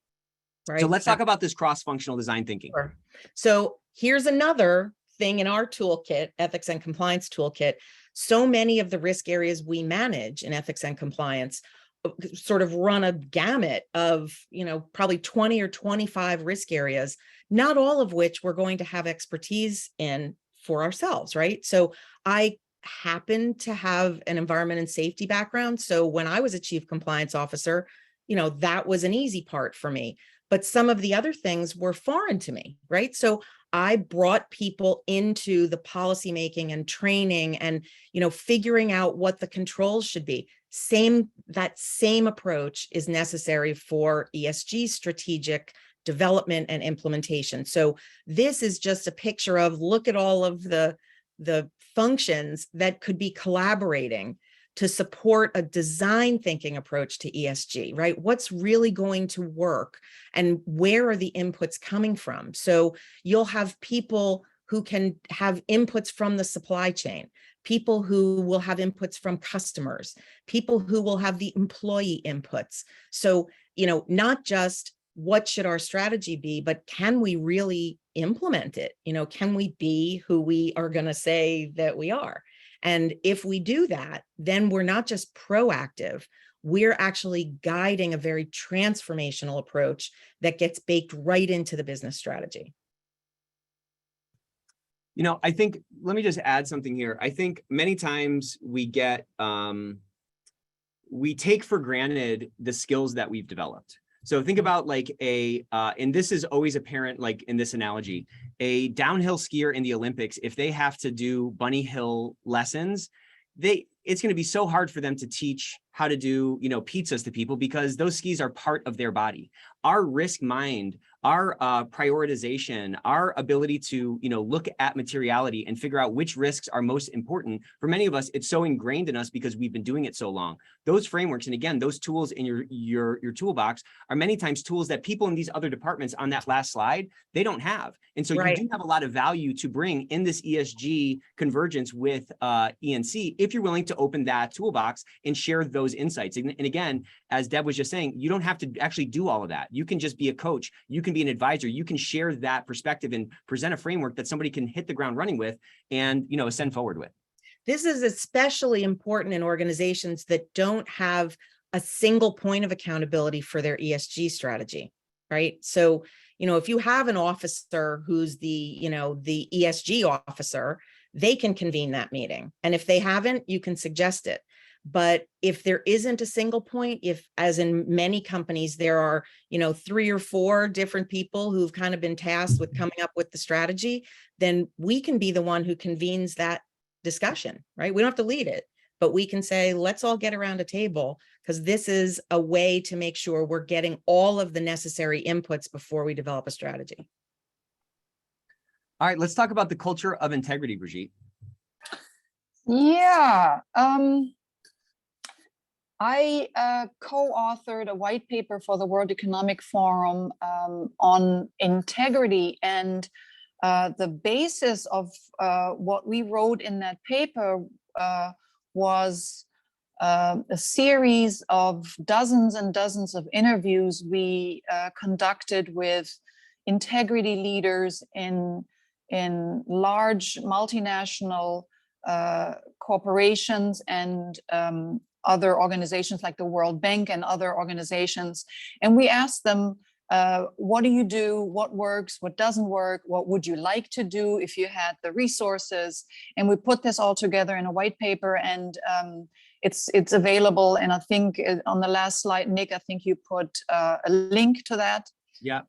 [SPEAKER 2] Right. So let's talk about this cross-functional design thinking.
[SPEAKER 3] Sure. So here's another thing in our toolkit, ethics and compliance toolkit. So many of the risk areas we manage in ethics and compliance sort of run a gamut of, you know, probably 20 or 25 risk areas, not all of which we're going to have expertise in for ourselves, right? So I happen to have an environment and safety background. So when I was a chief compliance officer, you know, that was an easy part for me. But some of the other things were foreign to me, right? So I brought people into the policymaking and training and, you know, figuring out what the controls should be. That same approach is necessary for ESG strategic development and implementation. So this is just a picture of, look at all of the functions that could be collaborating to support a design thinking approach to ESG, right? What's really going to work and where are the inputs coming from? So you'll have people who can have inputs from the supply chain, people who will have inputs from customers, people who will have the employee inputs. So, you know, not just what should our strategy be, but can we really implement it? You know, can we be who we are going to say that we are? And if we do that, then we're not just proactive, we're actually guiding a very transformational approach that gets baked right into the business strategy.
[SPEAKER 2] You know, I think, let me just add something here. I think many times we take for granted the skills that we've developed. So think about like and this is always apparent, like in this analogy, a downhill skier in the Olympics, if they have to do bunny hill lessons, it's going to be so hard for them to teach how to do, you know, pizzas to people because those skis are part of their body. Our risk mind, our prioritization, our ability to, you know, look at materiality and figure out which risks are most important. For many of us, it's so ingrained in us because we've been doing it so long. Those frameworks, and again, those tools in your toolbox are many times tools that people in these other departments on that last slide, they don't have. And so you do have a lot of value to bring in this ESG convergence with ENC if you're willing to open that toolbox and share those insights. And again, as Deb was just saying, you don't have to actually do all of that. You can just be a coach. You can be an advisor. You can share that perspective and present a framework that somebody can hit the ground running with and, you know, ascend forward with.
[SPEAKER 3] This is especially important in organizations that don't have a single point of accountability for their ESG strategy, right? So, you know, if you have an officer who's the, you know, the ESG officer, they can convene that meeting. And if they haven't, you can suggest it. But if there isn't a single point, if, as in many companies, there are, you know, 3 or 4 different people who've kind of been tasked with coming up with the strategy, then we can be the one who convenes that discussion, right? We don't have to lead it, but we can say, let's all get around a table, because this is a way to make sure we're getting all of the necessary inputs before we develop a strategy.
[SPEAKER 2] All right, let's talk about the culture of integrity, Brigitte.
[SPEAKER 4] Yeah, I co-authored a white paper for the World Economic Forum on integrity, and the basis of what we wrote in that paper was a series of dozens and dozens of interviews we conducted with integrity leaders in large multinational corporations and other organizations like the World Bank and other organizations. And we asked them, what do you do? What works? What doesn't work? What would you like to do if you had the resources? And we put this all together in a white paper, and it's available. And I think on the last slide, Nick, I think you put a link to that.
[SPEAKER 2] Yeah.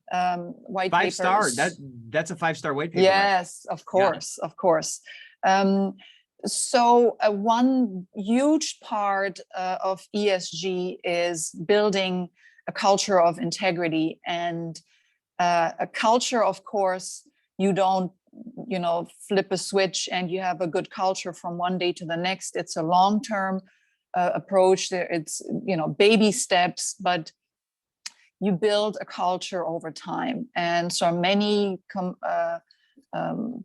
[SPEAKER 4] White
[SPEAKER 2] 5-star.
[SPEAKER 4] paper.
[SPEAKER 2] That's a 5-star white paper.
[SPEAKER 4] Yes, of course, of course. So one huge part of ESG is building a culture of integrity, and a culture, of course, you don't, flip a switch and you have a good culture from one day to the next. It's a long-term approach. It's, baby steps, but you build a culture over time. And so many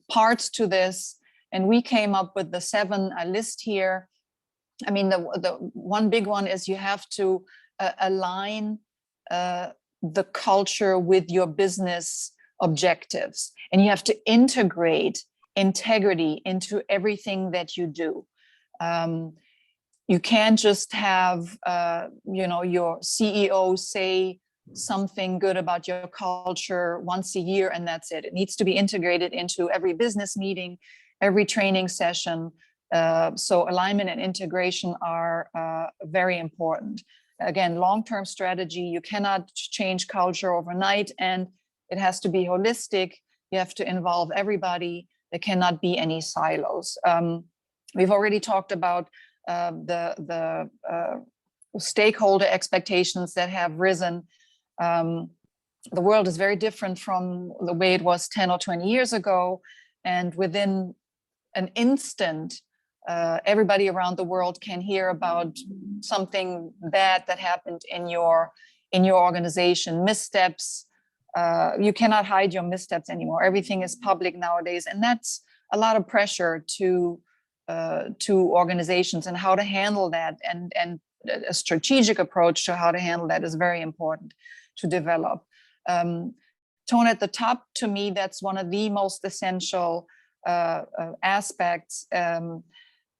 [SPEAKER 4] parts to this. And we came up with the 7 I list here. I mean, the one big one is you have to align the culture with your business objectives, and you have to integrate integrity into everything that you do. You can't just have, your CEO say something good about your culture once a year and that's it. It needs to be integrated into every business meeting, every training session. So alignment and integration are very important. Again, long-term strategy, you cannot change culture overnight, and it has to be holistic. You have to involve everybody. There cannot be any silos. We've already talked about the stakeholder expectations that have risen. The world is very different from the way it was 10 or 20 years ago, and within an instant, everybody around the world can hear about something bad that happened in your organization, missteps. You cannot hide your missteps anymore. Everything is public nowadays, and that's a lot of pressure to organizations, and how to handle that, and a strategic approach to how to handle that is very important to develop. Tone at the top, to me, that's one of the most essential aspects.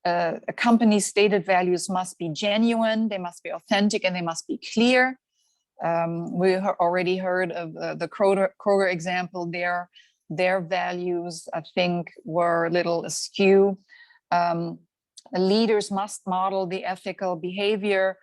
[SPEAKER 4] A company's stated values must be genuine, they must be authentic, and they must be clear. We already heard of the Kroger example. Their values, I think, were a little askew. Leaders must model the ethical behavior.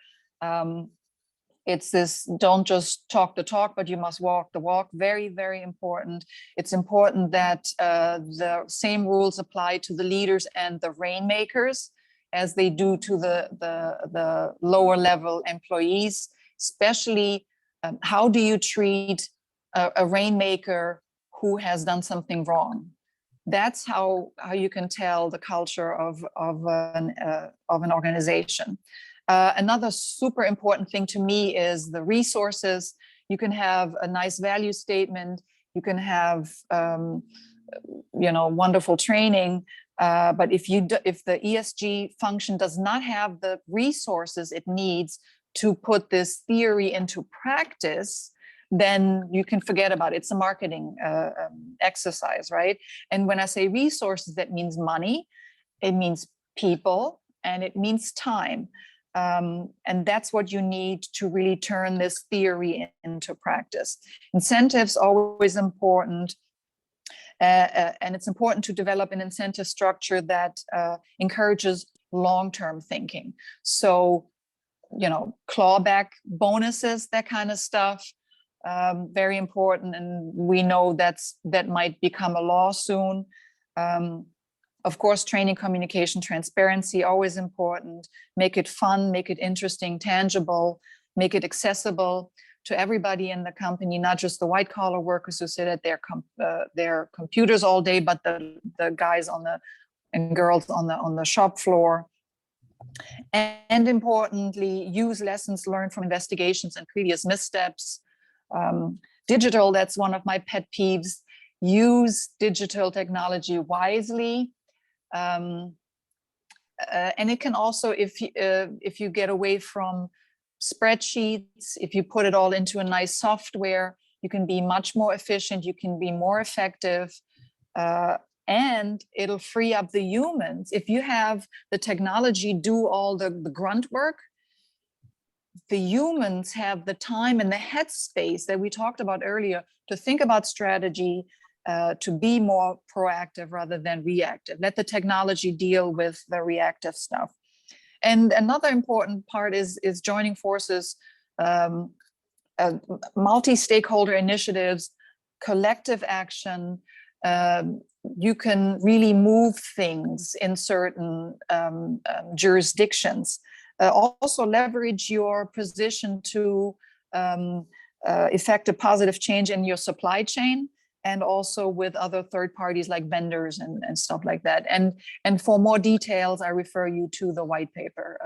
[SPEAKER 4] It's this, don't just talk the talk, but you must walk the walk. Very, very important. It's important that the same rules apply to the leaders and the rainmakers as they do to the lower level employees. Especially, how do you treat a rainmaker who has done something wrong? That's how you can tell the culture of an organization. Another super important thing to me is the resources. You can have a nice value statement. You can have, wonderful training. But if the ESG function does not have the resources it needs to put this theory into practice, then you can forget about it. It's a marketing exercise, right? And when I say resources, that means money, it means people, and it means time. And that's what you need to really turn this theory into practice. Incentives always important. And it's important to develop an incentive structure that encourages long-term thinking. So, clawback bonuses, that kind of stuff, very important. And we know that might become a law soon. Of course, training, communication, transparency, always important. Make it fun, make it interesting, tangible, make it accessible to everybody in the company, not just the white collar workers who sit at their computers all day, but the guys and girls on the shop floor. And importantly, use lessons learned from investigations and previous missteps. Digital, that's one of my pet peeves. Use digital technology wisely. And it can also, if you get away from spreadsheets, if you put it all into a nice software, you can be much more efficient, you can be more effective, and it'll free up the humans. If you have the technology do all the grunt work, the humans have the time and the headspace that we talked about earlier to think about strategy, to be more proactive rather than reactive. Let the technology deal with the reactive stuff. And another important part is joining forces, multi-stakeholder initiatives, collective action. You can really move things in certain jurisdictions. Also leverage your position to effect a positive change in your supply chain, and also with other third parties like vendors and stuff like that. And for more details, I refer you to the white paper.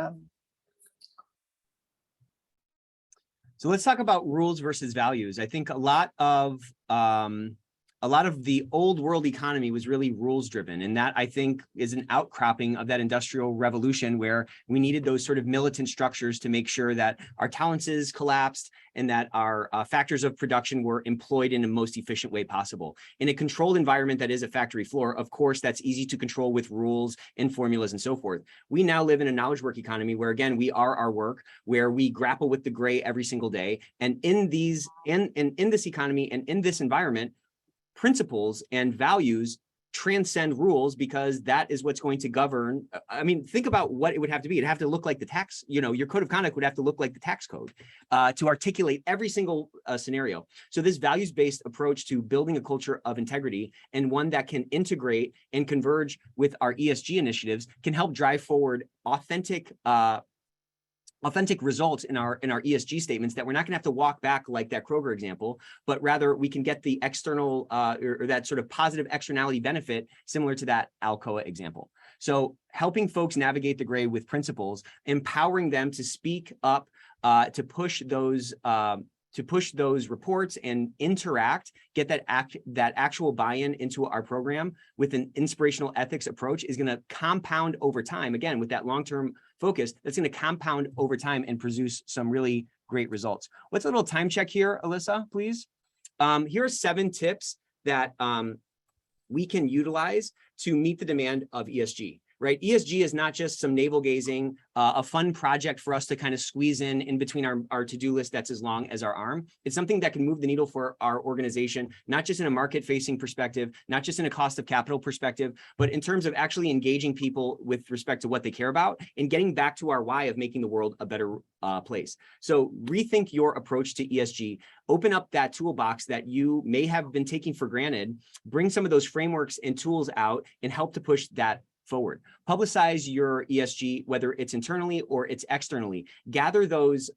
[SPEAKER 2] So let's talk about rules versus values. I think a lot of the old world economy was really rules driven. And that, I think, is an outcropping of that industrial revolution, where we needed those sort of militant structures to make sure that our tolerances collapsed and that our factors of production were employed in the most efficient way possible. In a controlled environment that is a factory floor, of course, that's easy to control with rules and formulas and so forth. We now live in a knowledge work economy where, again, we are our work, where we grapple with the gray every single day. And in this economy and in this environment, principles and values transcend rules, because that is what's going to govern. I mean, think about what it would have to be. It'd have to look like the tax, your code of conduct would have to look like the tax code to articulate every single scenario. So this values-based approach to building a culture of integrity, and one that can integrate and converge with our ESG initiatives, can help drive forward authentic results in our ESG statements that we're not going to have to walk back like that Kroger example, but rather we can get the external or that sort of positive externality benefit similar to that Alcoa example. So helping folks navigate the gray with principles, empowering them to speak up, to push those reports and interact, get that actual buy-in into our program with an inspirational ethics approach, is going to compound over time. Again, with that long-term focus, that's going to compound over time and produce some really great results. What's a little time check here, Alyssa, please? Here are 7 tips that we can utilize to meet the demand of ESG. Right? ESG is not just some navel gazing, a fun project for us to kind of squeeze in between our to-do list that's as long as our arm. It's something that can move the needle for our organization, not just in a market-facing perspective, not just in a cost of capital perspective, but in terms of actually engaging people with respect to what they care about and getting back to our why of making the world a better place. So rethink your approach to ESG. Open up that toolbox that you may have been taking for granted. Bring some of those frameworks and tools out and help to push that forward. Publicize your ESG, whether it's internally or it's externally. Gather those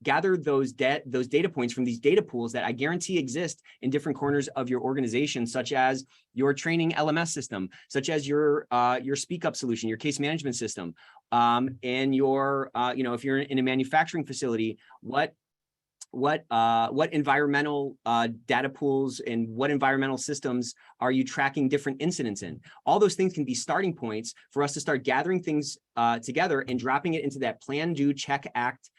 [SPEAKER 2] data points from these data pools that I guarantee exist in different corners of your organization, such as your training LMS system, such as your speak up solution, your case management system, and your if you're in a manufacturing facility, what environmental data pools and what environmental systems are you tracking different incidents in? All those things can be starting points for us to start gathering things together and dropping it into that plan, do, check, act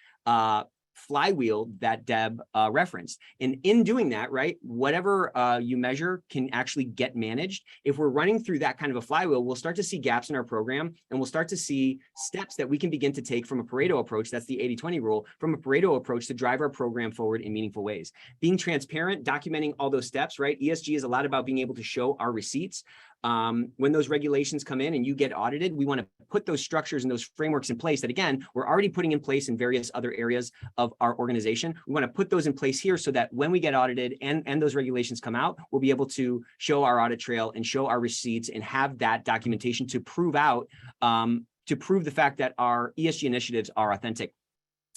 [SPEAKER 2] flywheel that Deb referenced. And in doing that, right, whatever you measure can actually get managed. If we're running through that kind of a flywheel, we'll start to see gaps in our program, and we'll start to see steps that we can begin to take from a Pareto approach. That's the 80-20 rule, from a Pareto approach to drive our program forward in meaningful ways. Being transparent, documenting all those steps, right? ESG is a lot about being able to show our receipts. when those regulations come in and you get audited, we want to put those structures and those frameworks in place that, again, we're already putting in place in various other areas of our organization. We want to put those in place here so that when we get audited and those regulations come out, we'll be able to show our audit trail and show our receipts and have that documentation to prove out, to prove the fact that our ESG initiatives are authentic.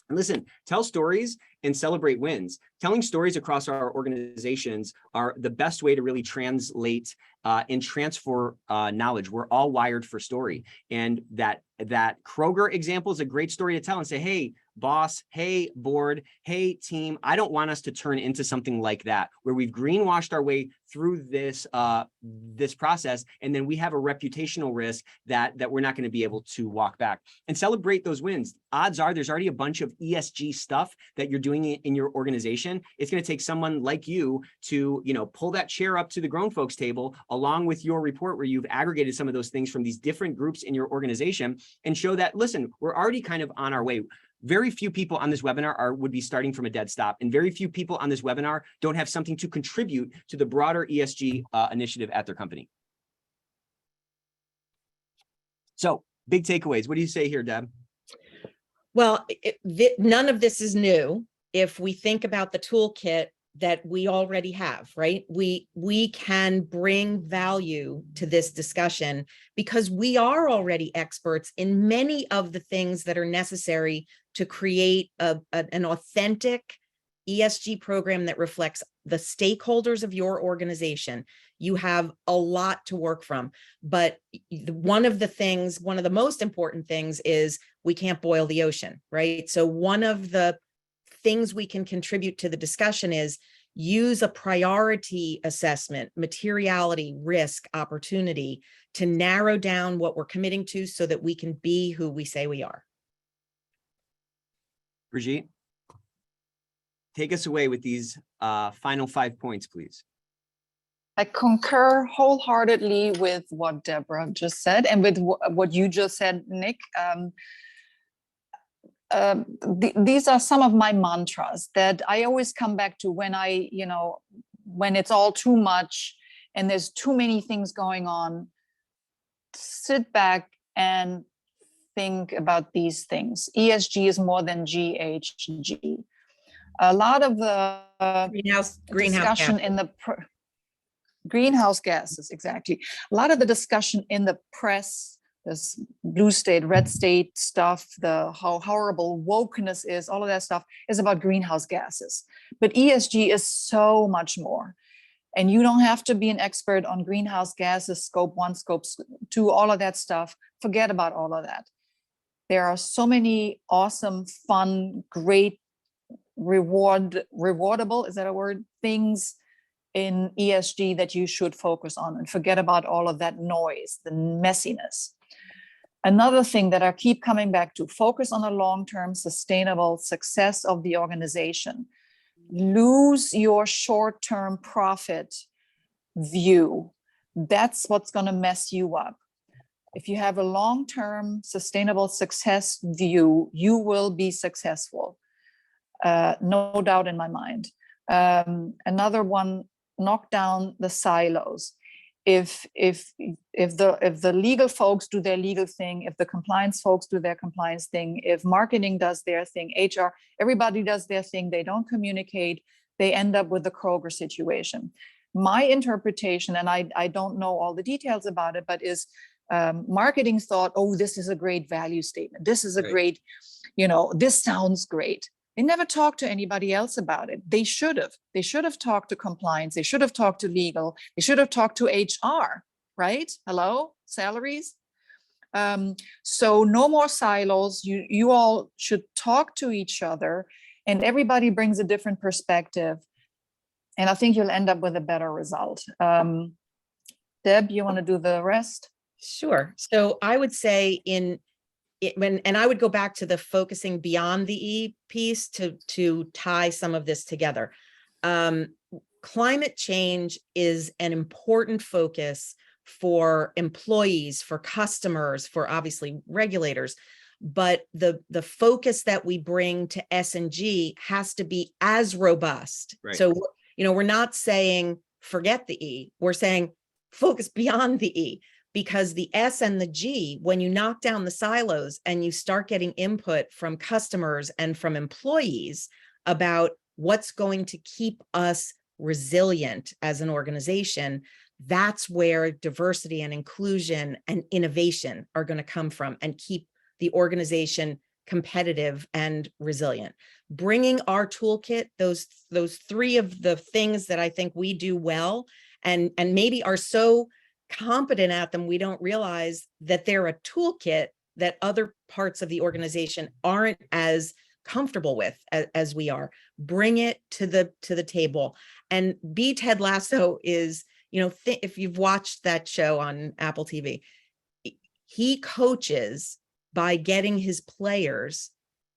[SPEAKER 2] And listen, tell stories and celebrate wins. Telling stories across our organizations are the best way to really translate and transfer knowledge. We're all wired for story. And that Kroger example is a great story to tell and say, hey, boss, hey, board, hey, team, I don't want us to turn into something like that, where we've greenwashed our way through this this process, and then we have a reputational risk that we're not going to be able to walk back. And celebrate those wins. Odds are there's already a bunch of ESG stuff that you're doing in your organization. It's going to take someone like you to, pull that chair up to the grown folks table along with your report where you've aggregated some of those things from these different groups in your organization and show that, listen, we're already kind of on our way. Very few people on this webinar would be starting from a dead stop, and very few people on this webinar don't have something to contribute to the broader ESG initiative at their company. So, big takeaways. What do you say here, Deb?
[SPEAKER 3] Well, none of this is new. If we think about the toolkit that we already have, right? We can bring value to this discussion because we are already experts in many of the things that are necessary to create an authentic ESG program that reflects the stakeholders of your organization. You have a lot to work from, but one of the most important things is we can't boil the ocean, right? So one of the things we can contribute to the discussion is use a priority assessment, materiality, risk, opportunity to narrow down what we're committing to so that we can be who we say we are.
[SPEAKER 2] Brigitte, take us away with these final 5 points, please.
[SPEAKER 4] I concur wholeheartedly with what Deborah just said and with what you just said, Nick. These are some of my mantras that I always come back to when when it's all too much and there's too many things going on. Sit back and think about these things. ESG is more than GHG. A lot of the discussion in the greenhouse gases, exactly. A lot of the discussion in the press, this blue state, red state stuff, how horrible wokeness is, all of that stuff is about greenhouse gases. But ESG is so much more. And you don't have to be an expert on greenhouse gases, scope 1, scope 2, all of that stuff. Forget about all of that. There are so many awesome, fun, great, rewardable, is that a word, things in ESG that you should focus on, and forget about all of that noise, the messiness. Another thing that I keep coming back to, focus on the long-term sustainable success of the organization. Lose your short-term profit view. That's what's going to mess you up. If you have a long-term sustainable success view, you will be successful. No doubt in my mind. Another one, knock down the silos. If the legal folks do their legal thing, if the compliance folks do their compliance thing, if marketing does their thing, HR, everybody does their thing, they don't communicate, they end up with the Kroger situation. My interpretation, and I don't know all the details about it, but is marketing thought, oh, this is a great value statement. This is a great, this sounds great. They never talked to anybody else about it. They should have. They should have talked to compliance. They should have talked to legal. They should have talked to HR, right? Hello, salaries. So no more silos. You all should talk to each other, and everybody brings a different perspective. And I think you'll end up with a better result. Deb, you want to do the rest?
[SPEAKER 3] Sure. So I would say and I would go back to the focusing beyond the E piece to tie some of this together. Climate change is an important focus for employees, for customers, for obviously regulators, but the focus that we bring to S&G has to be as robust. Right. So, we're not saying forget the E, we're saying focus beyond the E, because the S and the G, when you knock down the silos and you start getting input from customers and from employees about what's going to keep us resilient as an organization, that's where diversity and inclusion and innovation are going to come from and keep the organization competitive and resilient. Bringing our toolkit, those three of the things that I think we do well and maybe are so competent at them, we don't realize that they're a toolkit that other parts of the organization aren't as comfortable with as we are. Bring it to the table. And be Ted Lasso is, if you've watched that show on Apple TV, he coaches by getting his players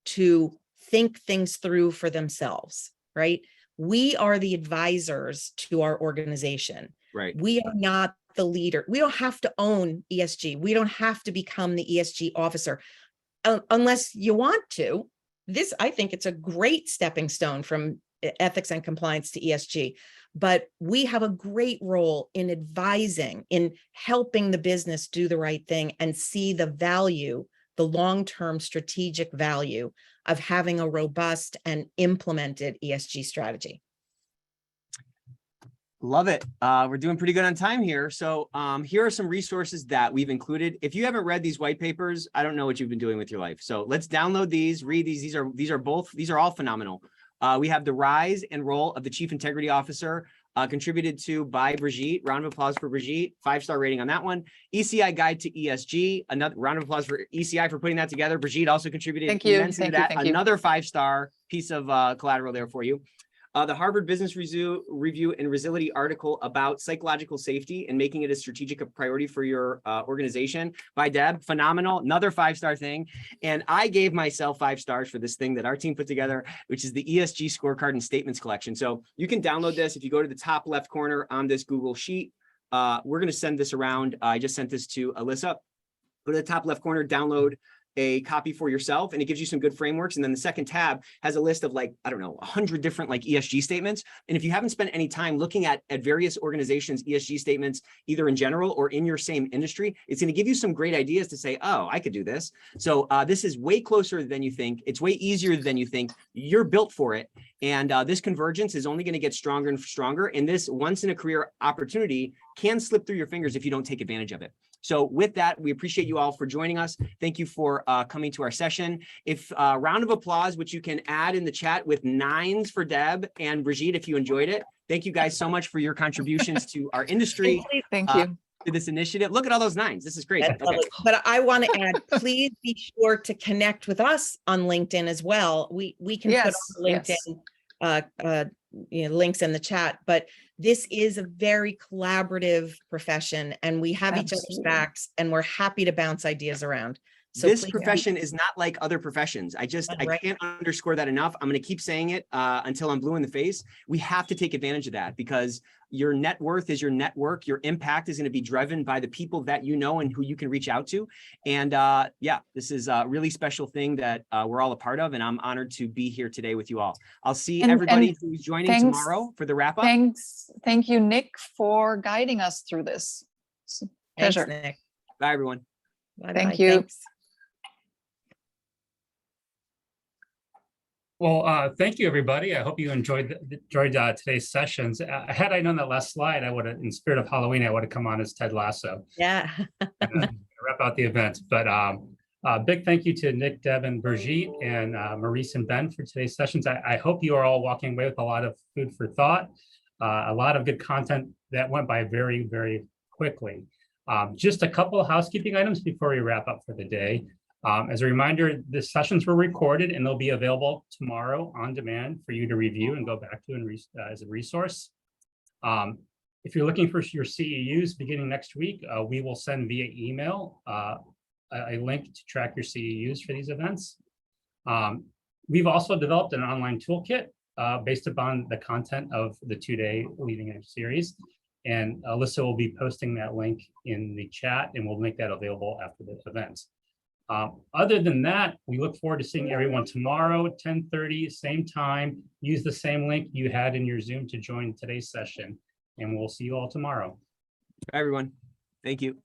[SPEAKER 3] to think things through for themselves, right? We are the advisors to our organization.
[SPEAKER 2] Right.
[SPEAKER 3] We are not the leader. We don't have to own ESG. We don't have to become the ESG officer unless you want to. I think it's a great stepping stone from ethics and compliance to ESG, but we have a great role in advising, in helping the business do the right thing and see the value, the long-term strategic value of having a robust and implemented ESG strategy.
[SPEAKER 2] Love it. We're doing pretty good on time here. So here are some resources that we've included. If you haven't read these white papers, I don't know what you've been doing with your life. So let's download these, read these. These are all phenomenal. We have The Rise and Role of the Chief Integrity Officer, contributed to by Brigitte. Round of applause for Brigitte. 5-star rating on that one. ECI Guide to ESG. Another round of applause for ECI for putting that together. Brigitte also contributed immensely to that. Another 5-star piece of collateral there for you. The Harvard Business Review and Resiliency article about psychological safety and making it a strategic priority for your organization by Deb. Phenomenal. Another 5-star thing. And I gave myself 5 stars for this thing that our team put together, which is the ESG scorecard and statements collection. So you can download this if you go to the top left corner on this Google Sheet. We're going to send this around. I just sent this to Alyssa. Go to the top left corner, download a copy for yourself, and it gives you some good frameworks. And then the second tab has a list of 100 different ESG statements. And if you haven't spent any time looking at various organizations' ESG statements, either in general or in your same industry, it's going to give you some great ideas to say, oh, I could do this. So this is way closer than you think. It's way easier than you think. You're built for it. And this convergence is only going to get stronger and stronger. And this once in a career opportunity can slip through your fingers if you don't take advantage of it. So with that, we appreciate you all for joining us. Thank you for coming to our session. If round of applause, which you can add in the chat with 9s for Deb and Brigitte, if you enjoyed it. Thank you guys so much for your contributions to our industry.
[SPEAKER 4] Thank you.
[SPEAKER 2] To this initiative. Look at all those 9s. This is crazy. Okay.
[SPEAKER 3] But I want to add, please be sure to connect with us on LinkedIn as well. We can put on LinkedIn links in the chat, but this is a very collaborative profession and we have each other's backs and we're happy to bounce ideas around. So
[SPEAKER 2] this profession is not like other professions. I can't underscore that enough. I'm going to keep saying it until I'm blue in the face. We have to take advantage of that because your net worth is your network. Your impact is going to be driven by the people that you know and who you can reach out to. And yeah, this is a really special thing that we're all a part of. And I'm honored to be here today with you all. I'll see everybody who's joining tomorrow for the wrap up.
[SPEAKER 4] Thanks. Thank you, Nick, for guiding us through this. It's a pleasure.
[SPEAKER 3] Thanks, Nick.
[SPEAKER 2] Bye, everyone.
[SPEAKER 3] Bye-bye.
[SPEAKER 4] Thank you.
[SPEAKER 3] Thanks.
[SPEAKER 5] Well, thank you, everybody. I hope you enjoyed today's sessions. Had I known that last slide, I would have, in spirit of Halloween, I would have come on as Ted Lasso.
[SPEAKER 3] Yeah.
[SPEAKER 5] Wrap out the event. But big thank you to Nick, Deb, and Brigitte, and Maurice and Ben for today's sessions. I hope you are all walking away with a lot of food for thought, a lot of good content that went by very, very quickly. Just a couple of housekeeping items before we wrap up for the day. As a reminder, the sessions were recorded and they'll be available tomorrow on demand for you to review and go back to and as a resource. If you're looking for your CEUs beginning next week, we will send via email a link to track your CEUs for these events. We've also developed an online toolkit based upon the content of the 2-day leading edge series. And Alyssa will be posting that link in the chat and we'll make that available after the event. Other than that, we look forward to seeing everyone tomorrow at 10:30, same time. Use the same link you had in your Zoom to join today's session, and we'll see you all tomorrow.
[SPEAKER 2] Bye, everyone. Thank you.